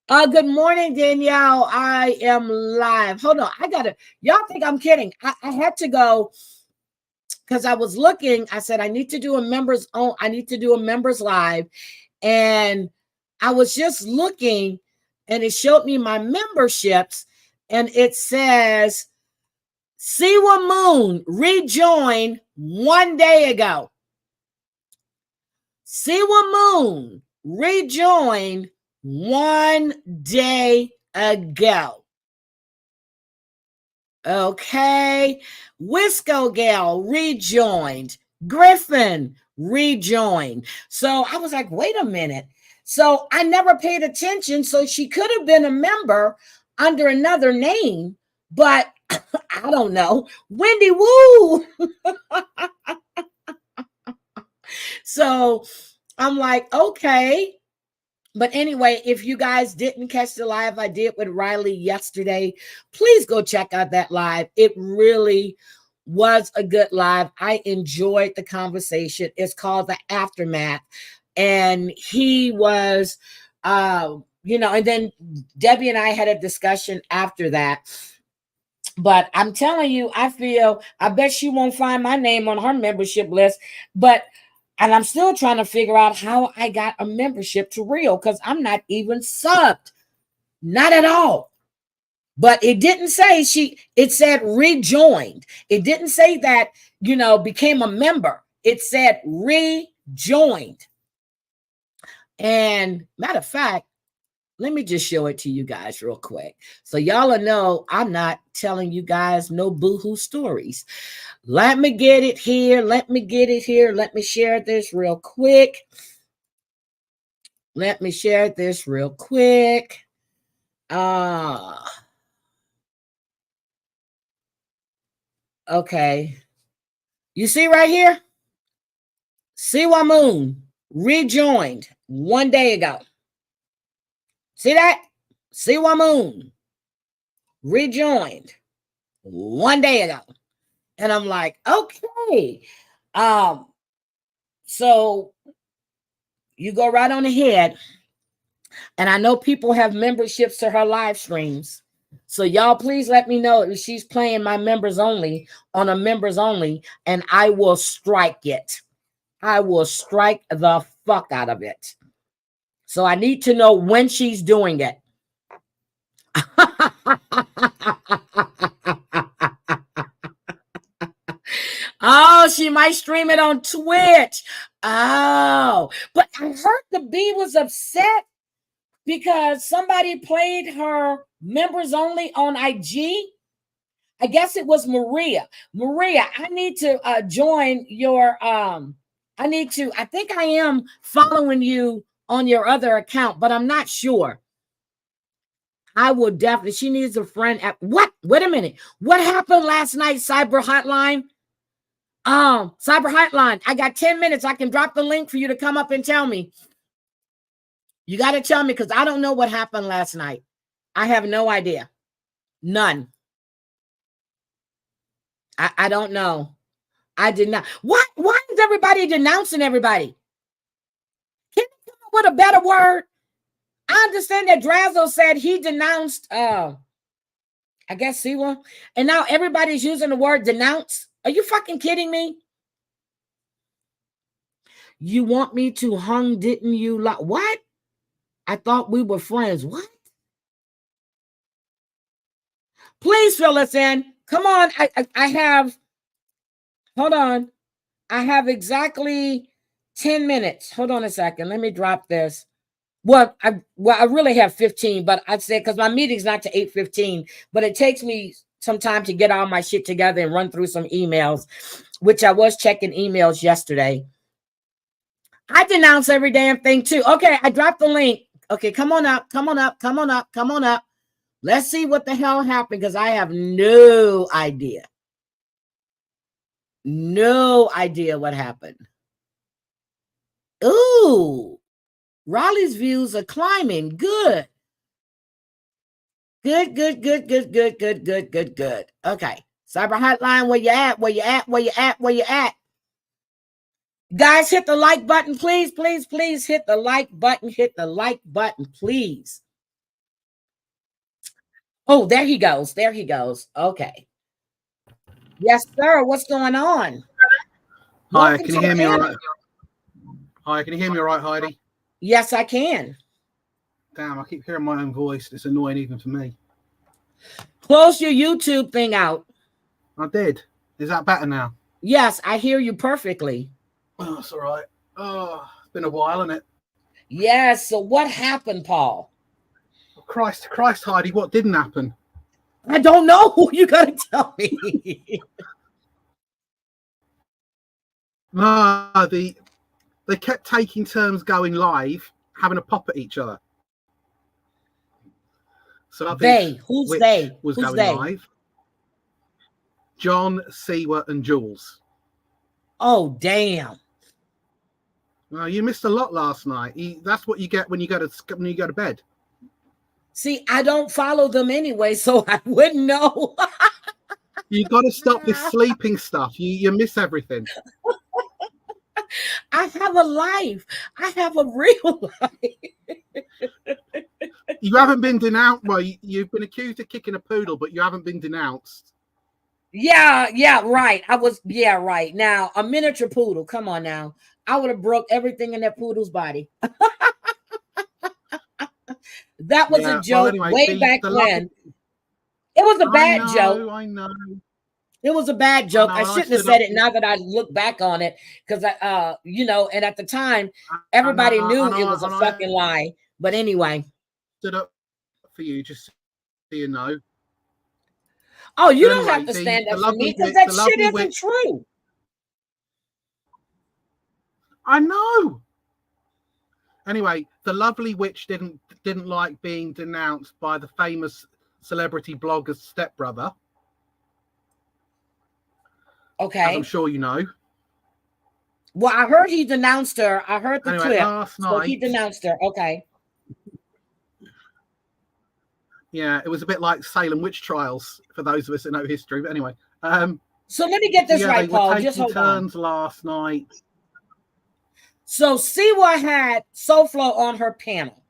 Speaker 1: Good morning, Danielle. I am live. Hold on. Y'all think I'm kidding. I had to go because I was looking. I said, I need to do a members live. And I was just looking and it showed me my memberships and it says, Siwa Moon rejoined 1 day ago. Siwa Moon rejoined 1 day ago. Okay. Wisco Gal rejoined. Griffin rejoined. So I was like, wait a minute. So I never paid attention. So she could have been a member under another name, but I don't know. Wendy Woo. So I'm like, okay. But anyway, if you guys didn't catch the live I did with Riley yesterday, please go check out that live. It really was a good live. I enjoyed the conversation. It's called The Aftermath. And he was, and then Debbie and I had a discussion after that. But I'm telling you, I bet she won't find my name on her membership list. And I'm still trying to figure out how I got a membership to Real because I'm not even subbed. Not at all. But it didn't say it said rejoined. It didn't say that, became a member. It said rejoined. And matter of fact, let me just show it to you guys real quick. So y'all know I'm not telling you guys no boohoo stories. Let me get it here. Let me share this real quick. Okay. You see right here? Siwa Moon rejoined 1 day ago. See that? Siwa Moon rejoined 1 day ago. And I'm like, okay. So you go right on ahead. And I know people have memberships to her live streams. So y'all please let me know if she's playing my members only on a members only, and I will strike it. I will strike the fuck out of it. So I need to know when she's doing it. Oh, she might stream it on Twitch. Oh, but I heard the bee was upset because somebody played her members only on IG. I guess it was Maria. Maria, I need to join your I think I am following you on your other account, but I'm not sure. I will definitely. She needs a friend at what? Wait a minute. What happened last night, Cyber Hotline? Cyber Hotline. I got 10 minutes. I can drop the link for you to come up and tell me. You got to tell me because I don't know what happened last night. I have no idea. None. I don't know. I did not. Why is everybody denouncing everybody? Can you come up with a better word? I understand that Drazzo said he denounced I guess Siwa. And now everybody's using the word denounce. Are you fucking kidding me? You want me to hung, didn't you? What? I thought we were friends. What? Please fill us in. Come on. I have, hold on. I have exactly 10 minutes. Hold on a second. Let me drop this. Well, I really have 15, but I'd say because my meeting's not to 8:15, but it takes me some time to get all my shit together and run through some emails, which I was checking emails yesterday. I denounce every damn thing too. Okay, I dropped the link. Okay, come on up, come on up, come on up, come on up. Let's see what the hell happened because I have no idea. No idea what happened. Ooh. Raleigh's views are climbing. Good. Good. Okay. Cyber Hotline, where you at? Where you at? Where you at? Where you at? Guys, hit the like button, please. Please, please hit the like button. Hit the like button, please. Oh, there he goes. There he goes. Okay. Yes, sir. What's going on?
Speaker 16: Hi, can you hear me all right? Hi, can you hear me all right, Heidi?
Speaker 1: Yes, I can.
Speaker 16: Damn, I keep hearing my own voice. It's annoying even for me.
Speaker 1: Close your YouTube thing out.
Speaker 16: I did. Is that better now?
Speaker 1: Yes, I hear you perfectly.
Speaker 16: Oh, that's all right. Oh, it's been a while, hasn't it?
Speaker 1: Yes. So what happened, Paul?
Speaker 16: Oh, Christ, Heidi, what didn't happen?
Speaker 1: I don't know. You got to tell me.
Speaker 16: No, they kept taking turns going live, having a pop at each other. So
Speaker 1: who's they?
Speaker 16: Was
Speaker 1: who's
Speaker 16: going
Speaker 1: they?
Speaker 16: live. John, Siwa, and Jules.
Speaker 1: Oh, damn.
Speaker 16: Well, you missed a lot last night. That's what you get when you go to bed.
Speaker 1: See, I don't follow them anyway, so I wouldn't know.
Speaker 16: You got to stop this sleeping stuff. You miss everything.
Speaker 1: I have a life. I have a real life.
Speaker 16: You haven't been denounced. Well, you've been accused of kicking a poodle, but you haven't been denounced.
Speaker 1: Yeah, right. Right. Now, a miniature poodle. Come on now. I would have broke everything in that poodle's body. That was a joke way back when. It was a bad joke.
Speaker 16: I know.
Speaker 1: It was a bad joke. I shouldn't have said it now that I look back on it because and at the time, everybody knew it was a fucking lie. But anyway.
Speaker 16: Stood up for you, just so you know.
Speaker 1: Oh, you don't have to stand up for me because that shit isn't true.
Speaker 16: I know. Anyway, the lovely witch didn't like being denounced by the famous celebrity blogger's stepbrother.
Speaker 1: Okay.
Speaker 16: As I'm sure you know.
Speaker 1: Well, I heard he denounced her. I heard the clip.
Speaker 16: Last night,
Speaker 1: so he denounced her. Okay.
Speaker 16: Yeah, it was a bit like Salem witch trials for those of us that know history. But anyway.
Speaker 1: So let me get this right, Paul. Just hold on.
Speaker 16: Turns last night.
Speaker 1: So Siwa had SoFlo on her panel.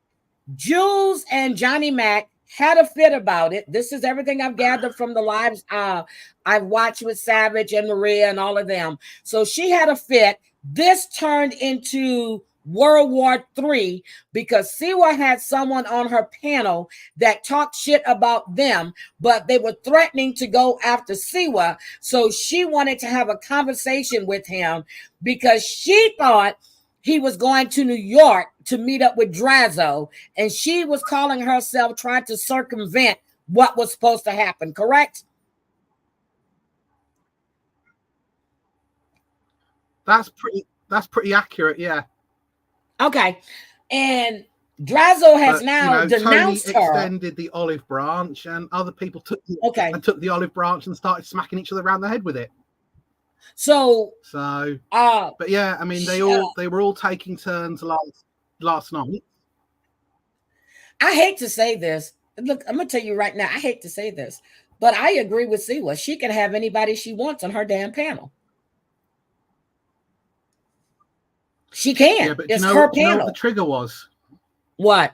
Speaker 1: Jules and Johnny Mac had a fit about it. This is everything I've gathered from the lives I've watched with Savage and Maria and all of them. So she had a fit. This turned into World War III because Siwa had someone on her panel that talked shit about them, but they were threatening to go after Siwa. So she wanted to have a conversation with him because she thought he was going to New York to meet up with Drazzo, and she was calling herself trying to circumvent what was supposed to happen, correct?
Speaker 16: That's pretty accurate, yeah.
Speaker 1: Okay. And Drazzo has
Speaker 16: But,
Speaker 1: now denounced
Speaker 16: Tony
Speaker 1: her.
Speaker 16: extended the olive branch, and other people took the olive branch and started smacking each other around the head with it.
Speaker 1: So
Speaker 16: but yeah, I mean, they were all taking turns last night.
Speaker 1: I hate to say this. Look, I'm gonna tell you right now, I hate to say this, but I agree with Siwa. She can have anybody she wants on her damn panel. She can.
Speaker 16: Yeah, but
Speaker 1: it's
Speaker 16: do
Speaker 1: her
Speaker 16: you know
Speaker 1: panel.
Speaker 16: what the trigger was?
Speaker 1: What?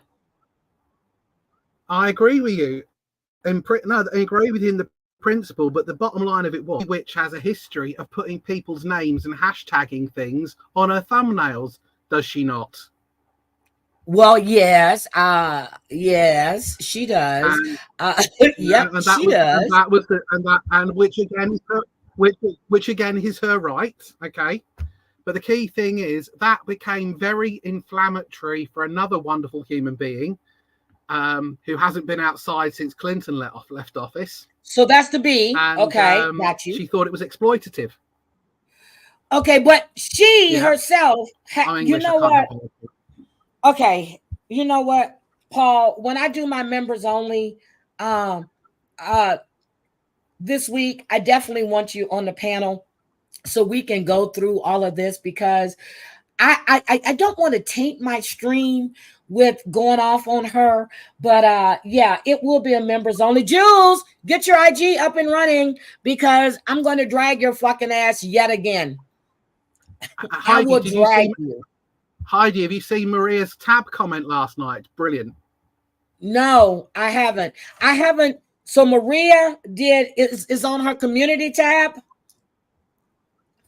Speaker 16: I agree with you. I agree with you in the principle, but the bottom line of it was, which has a history of putting people's names and hashtagging things on her thumbnails, does she not?
Speaker 1: Well, yes, yes, she does. Yep, she does.
Speaker 16: Which again is her right, okay. But the key thing is that became very inflammatory for another wonderful human being who hasn't been outside since Clinton left office.
Speaker 1: So that's the B.
Speaker 16: And,
Speaker 1: okay, got you.
Speaker 16: She thought it was exploitative.
Speaker 1: Okay, but she herself, you know what? Okay, you know what, Paul? When I do my members only, this week, I definitely want you on the panel so we can go through all of this because I don't want to taint my stream with going off on her, but yeah, it will be a members only. Jules, get your IG up and running because I'm going to drag your fucking ass yet again. I will drag you.
Speaker 16: Heidi, have you seen Maria's tab comment last night? Brilliant.
Speaker 1: No, I haven't. So Maria is on her community tab.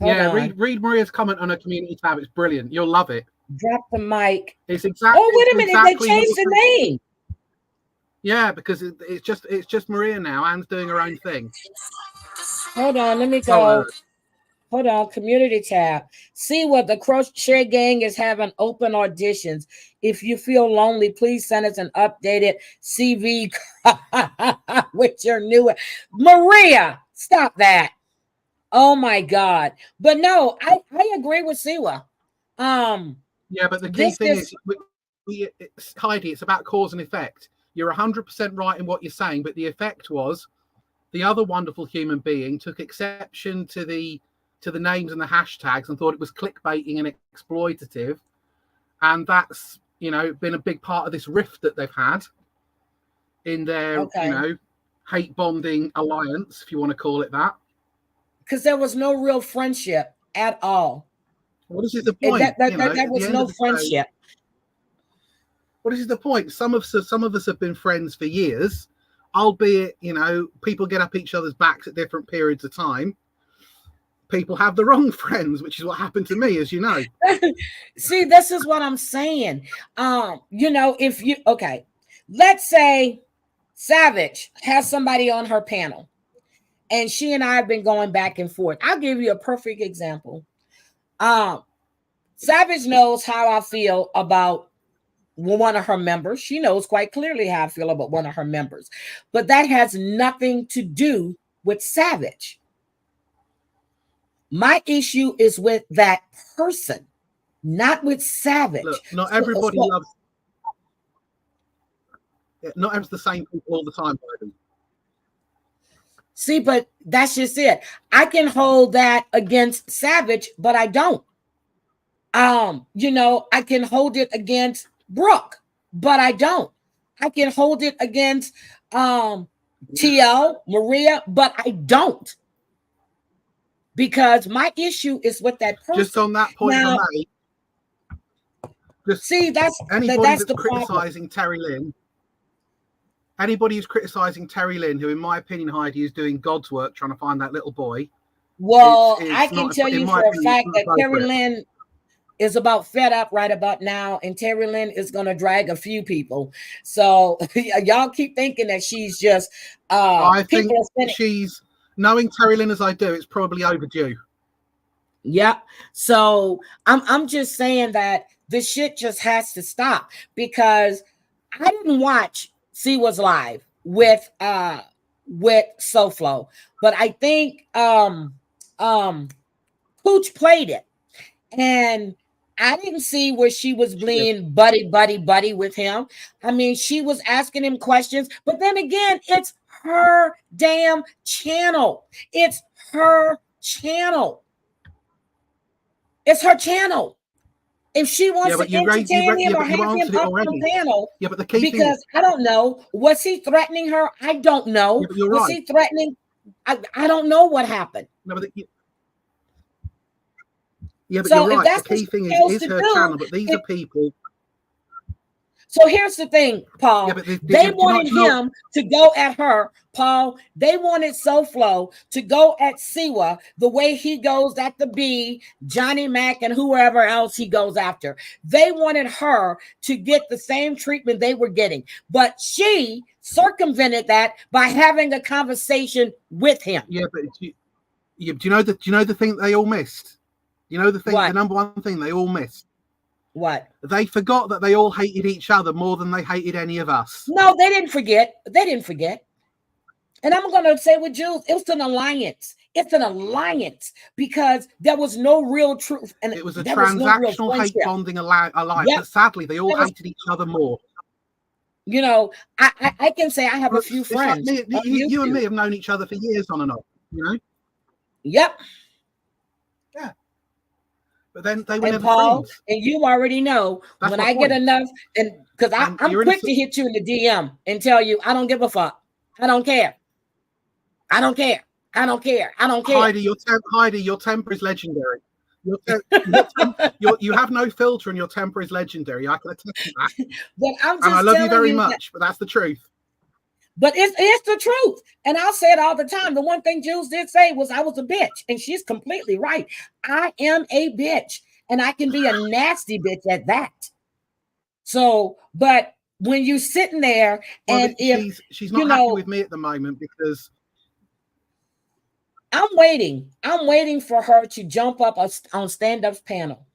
Speaker 16: Read Maria's comment on her community tab. It's brilliant. You'll love it.
Speaker 1: Drop the mic.
Speaker 16: It's exactly.
Speaker 1: Oh, wait a minute! They changed the name.
Speaker 16: Yeah, because it's just Maria now. Anne's doing her own thing.
Speaker 1: Hold on, let me go. Hold on, community tab. See what the Crochet Gang is having open auditions. If you feel lonely, please send us an updated CV with your new Maria. Stop that. Oh my God. But no, I agree with Siwa.
Speaker 16: Yeah, but the key thing is, Heidi, it's about cause and effect. You're 100% right in what you're saying, but the effect was the other wonderful human being took exception to the names and the hashtags and thought it was clickbaiting and exploitative. And that's, been a big part of this rift that they've had in their, hate bonding alliance, if you want to call it that.
Speaker 1: Because there was no real friendship at all.
Speaker 16: What is the point?
Speaker 1: That was no friendship.
Speaker 16: What is the point? Some of us have been friends for years, albeit, people get up each other's backs at different periods of time. People have the wrong friends, which is what happened to me, as you know.
Speaker 1: See, this is what I'm saying. Let's say Savage has somebody on her panel and she and I have been going back and forth. I'll give you a perfect example. Savage knows how I feel about one of her members. She knows quite clearly how I feel about one of her members, but that has nothing to do with Savage. My issue is with that person, not with Savage.
Speaker 16: Look, not everybody loves. Not everyone's the same people all the time, baby.
Speaker 1: See, but that's just it. I can hold that against Savage, but I don't. I can hold it against Brooke, but I don't. I can hold it against TL, Maria, but I don't. Because my issue is with that person.
Speaker 16: Just on that point,
Speaker 1: now,
Speaker 16: that's
Speaker 1: the
Speaker 16: criticizing Terry Lynn. Anybody who's criticizing Terry Lynn, who in my opinion, Heidi, is doing God's work trying to find that little boy.
Speaker 1: Well,
Speaker 16: it's
Speaker 1: I can
Speaker 16: not,
Speaker 1: tell
Speaker 16: in
Speaker 1: you
Speaker 16: my
Speaker 1: for a
Speaker 16: opinion,
Speaker 1: fact
Speaker 16: it's
Speaker 1: that
Speaker 16: not
Speaker 1: Terry
Speaker 16: appropriate.
Speaker 1: Lynn is about fed up right about now, and Terry Lynn is going to drag a few people. So y'all keep thinking that she's just
Speaker 16: I think
Speaker 1: are
Speaker 16: she's, knowing Terry Lynn as I do, it's probably overdue.
Speaker 1: Yeah. So I'm just saying that this shit just has to stop, because I didn't watch Siwa's live with SoFlo, but I think Pooch played it, and I didn't see where she was being buddy with him. I mean, she was asking him questions, but then again, it's her damn channel. It's her channel. It's her channel. If she wants to entertain him or have him up on the panel,
Speaker 16: but the key
Speaker 1: because I don't know, was he threatening her? I don't know. Was he threatening? I don't know what happened.
Speaker 16: No, but you're
Speaker 1: So
Speaker 16: right.
Speaker 1: That's
Speaker 16: the key thing is her channel, but these are people.
Speaker 1: So here's the thing, Paul. They wanted him to go at her, Paul. They wanted SoFlo to go at Siwa the way he goes at the B, Johnny Mac, and whoever else he goes after. They wanted her to get the same treatment they were getting, but she circumvented that by having a conversation with him.
Speaker 16: Yeah, but do you know the thing they all missed? You know the thing, the number one thing they all missed.
Speaker 1: What?
Speaker 16: They forgot that they all hated each other more than they hated any of us.
Speaker 1: No, they didn't forget. They didn't forget. And I'm going to say with Jules, it's an alliance. It's an alliance because there was no real truth. And
Speaker 16: it was a transactional hate bonding alliance. Yep. But sadly, they all hated each other more.
Speaker 1: You know, I can say I have a few friends.
Speaker 16: Like you and me have known each other for years on and off, you know?
Speaker 1: Yep.
Speaker 16: Yeah. But then they were never
Speaker 1: Paul,
Speaker 16: friends.
Speaker 1: and you already know when I get enough, and because I'm quick to hit you in the DM and tell you I don't give a fuck. I don't care. I don't care. I don't care. I don't care.
Speaker 16: Heidi, your temper is legendary. You have no filter, and your temper is legendary. I can attest to that.
Speaker 1: But I'm just
Speaker 16: and I love you very much, but that's the truth.
Speaker 1: But it's the truth. And I'll say it all the time. The one thing Jules did say was I was a bitch. And she's completely right. I am a bitch. And I can be a nasty bitch at that. So, but when you're sitting there and
Speaker 16: she's not happy with me at the moment because
Speaker 1: I'm waiting for her to jump up on stand-up's panel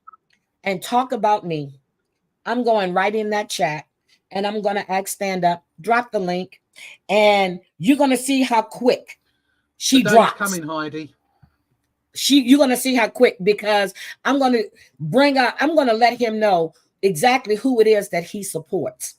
Speaker 1: and talk about me. I'm going right in that chat and I'm going to ask stand up, drop the link, and you're going to see how quick she drops.
Speaker 16: Coming, Heidi.
Speaker 1: You're going to see how quick, because I'm going to let him know exactly who it is that he supports.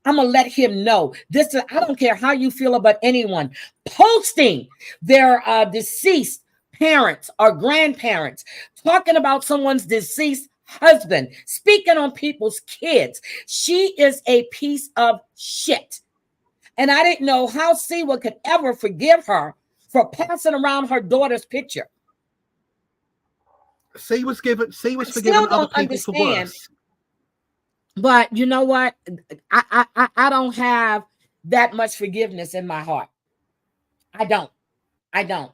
Speaker 1: I'm going to let him know this. I don't care how you feel about anyone posting their deceased parents or grandparents, talking about someone's deceased husband, speaking on people's kids. She is a piece of shit. And I didn't know how Siwa could ever forgive her for passing around her daughter's picture.
Speaker 16: Siwa's forgiven other people for worse.
Speaker 1: But you know what? I don't have that much forgiveness in my heart. I don't. I don't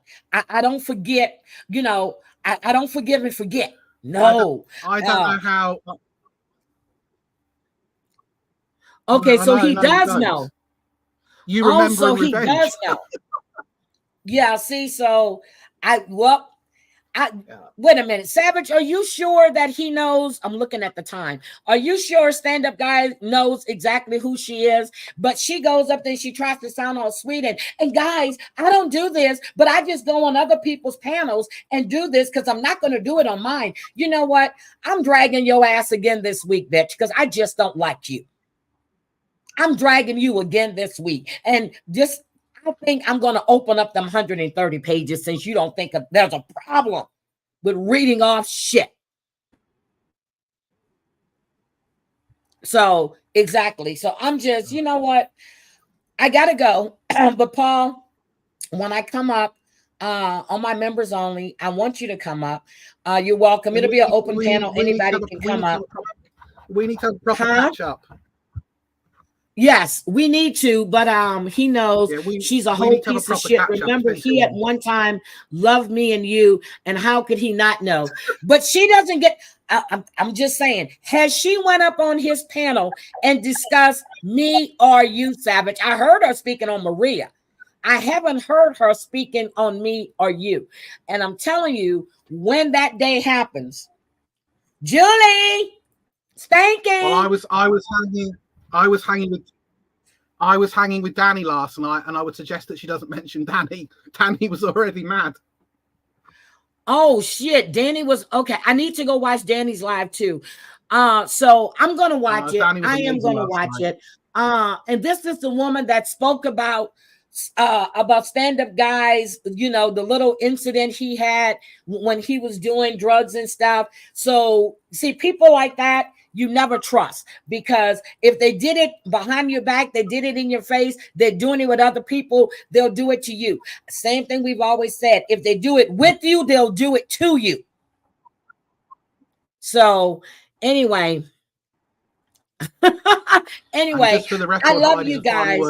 Speaker 1: forget, you know, I don't forgive and forget. No.
Speaker 16: I don't know how.
Speaker 1: Okay, so he does know.
Speaker 16: You remember
Speaker 1: also, he does know. Yeah, see, so wait a minute, Savage, are you sure that he knows? I'm looking at the time. Are you sure stand-up guy knows exactly who she is? But she goes up there, she tries to sound all sweet. And guys, I don't do this, but I just go on other people's panels and do this because I'm not going to do it on mine. You know what? I'm dragging your ass again this week, bitch, because I just don't like you. I'm dragging you again this week. And just, I think I'm going to open up them 130 pages since you don't think there's a problem with reading off shit. So, exactly. So, I'm just, you know what? I got to go. But, Paul, when I come up on my members only, I want you to come up. You're welcome. It'll be an open panel. Anybody can come up.
Speaker 16: We need to have a proper catch up.
Speaker 1: Yes, we need to, but he knows she's a whole piece of shit. Remember, he at one time loved me and you, and how could he not know? But she doesn't get. I'm just saying, has she went up on his panel and discussed me or you, Savage? I heard her speaking on Maria. I haven't heard her speaking on me or you. And I'm telling you, when that day happens, Julie, Stanky.
Speaker 16: Well, I was hanging with Danny last night, and I would suggest that she doesn't mention Danny. Danny was already mad.
Speaker 1: Oh shit, Danny was okay. I need to go watch Danny's live too. So I'm gonna watch it. I am gonna watch it. And this is the woman that spoke about stand-up guys, you know, the little incident he had when he was doing drugs and stuff. So see, people like that you never trust, because if they did it behind your back, they did it in your face, they're doing it with other people, they'll do it to you. Same thing we've always said, if they do it with you, they'll do it to you. So anyway,
Speaker 16: just for the record,
Speaker 1: I love you guys.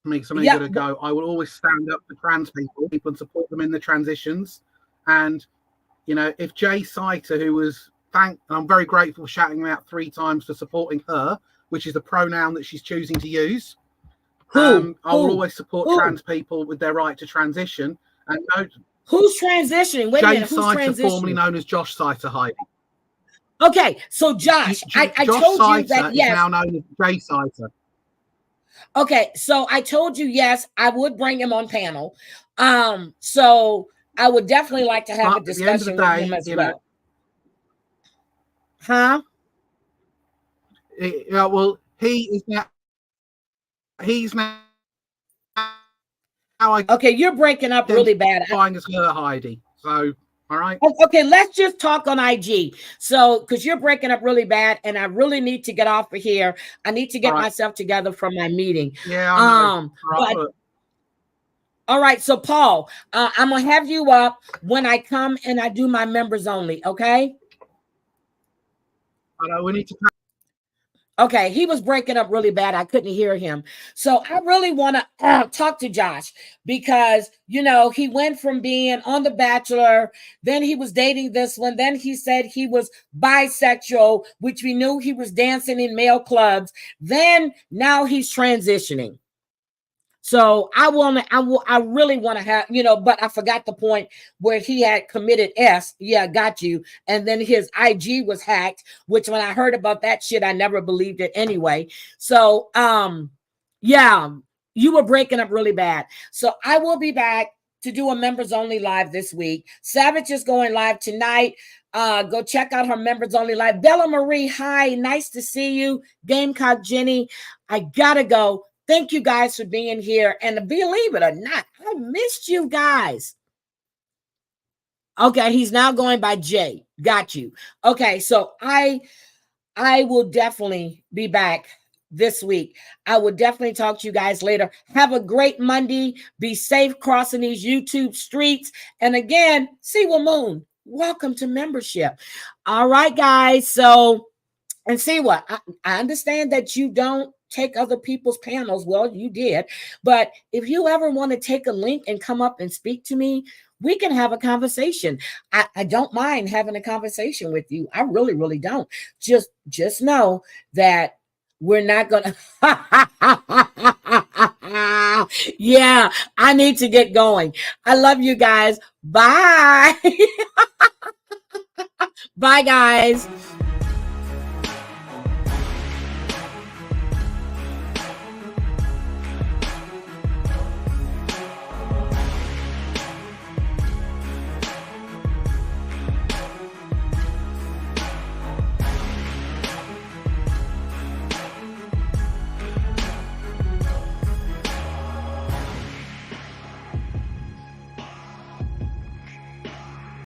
Speaker 16: Me, so many to go. I will always stand up for trans people and support them in the transitions. And you know, if Jay Saiter, who was and I'm very grateful for shouting him out 3 times for supporting her, which is the pronoun that she's choosing to use. I will always support trans people with their right to transition. And
Speaker 1: who's transitioning? Wait a minute, who's transitioning?
Speaker 16: Formerly known as Josh Saiter, Heidi.
Speaker 1: Okay, so Josh, I told you that yes.
Speaker 16: Is now known as Jay Saiter.
Speaker 1: Okay, so I told you yes, I would bring him on panel. So I would definitely like to have a discussion with him as well. Huh?
Speaker 16: Well, he's now.
Speaker 1: Okay, you're breaking up really bad.
Speaker 16: As her, Heidi. So, all right.
Speaker 1: Okay, let's just talk on IG. So, because you're breaking up really bad, and I really need to get off of here. I need to get myself together for my meeting.
Speaker 16: Yeah. I know.
Speaker 1: All right. So, Paul, I'm gonna have you up when I come and I do my members only. Okay.
Speaker 16: We need to.
Speaker 1: Okay, he was breaking up really bad. I couldn't hear him. So I really want to talk to Josh, because, you know, he went from being on The Bachelor, then he was dating this one, then he said he was bisexual, which we knew he was dancing in male clubs. Then now he's transitioning. So I really want to have, you know, but I forgot the point where he had committed S. Yeah, got you. And then his IG was hacked, which when I heard about that shit, I never believed it anyway. So, yeah, you were breaking up really bad. So I will be back to do a members only live this week. Savage is going live tonight. Go check out her members only live. Bella Marie, hi, nice to see you. Gamecock Jenny, I gotta go. Thank you guys for being here. And believe it or not, I missed you guys. Okay, he's now going by Jay. Got you. Okay, so I will definitely be back this week. I will definitely talk to you guys later. Have a great Monday. Be safe crossing these YouTube streets. And again, Siwa Moon, welcome to membership. All right, guys. So, and see what? I understand that you don't take other people's panels. Well, you did. But if you ever want to take a link and come up and speak to me, we can have a conversation. I don't mind having a conversation with you. I really, really don't. Just know that we're not going to. Yeah, I need to get going. I love you guys. Bye. Bye, guys.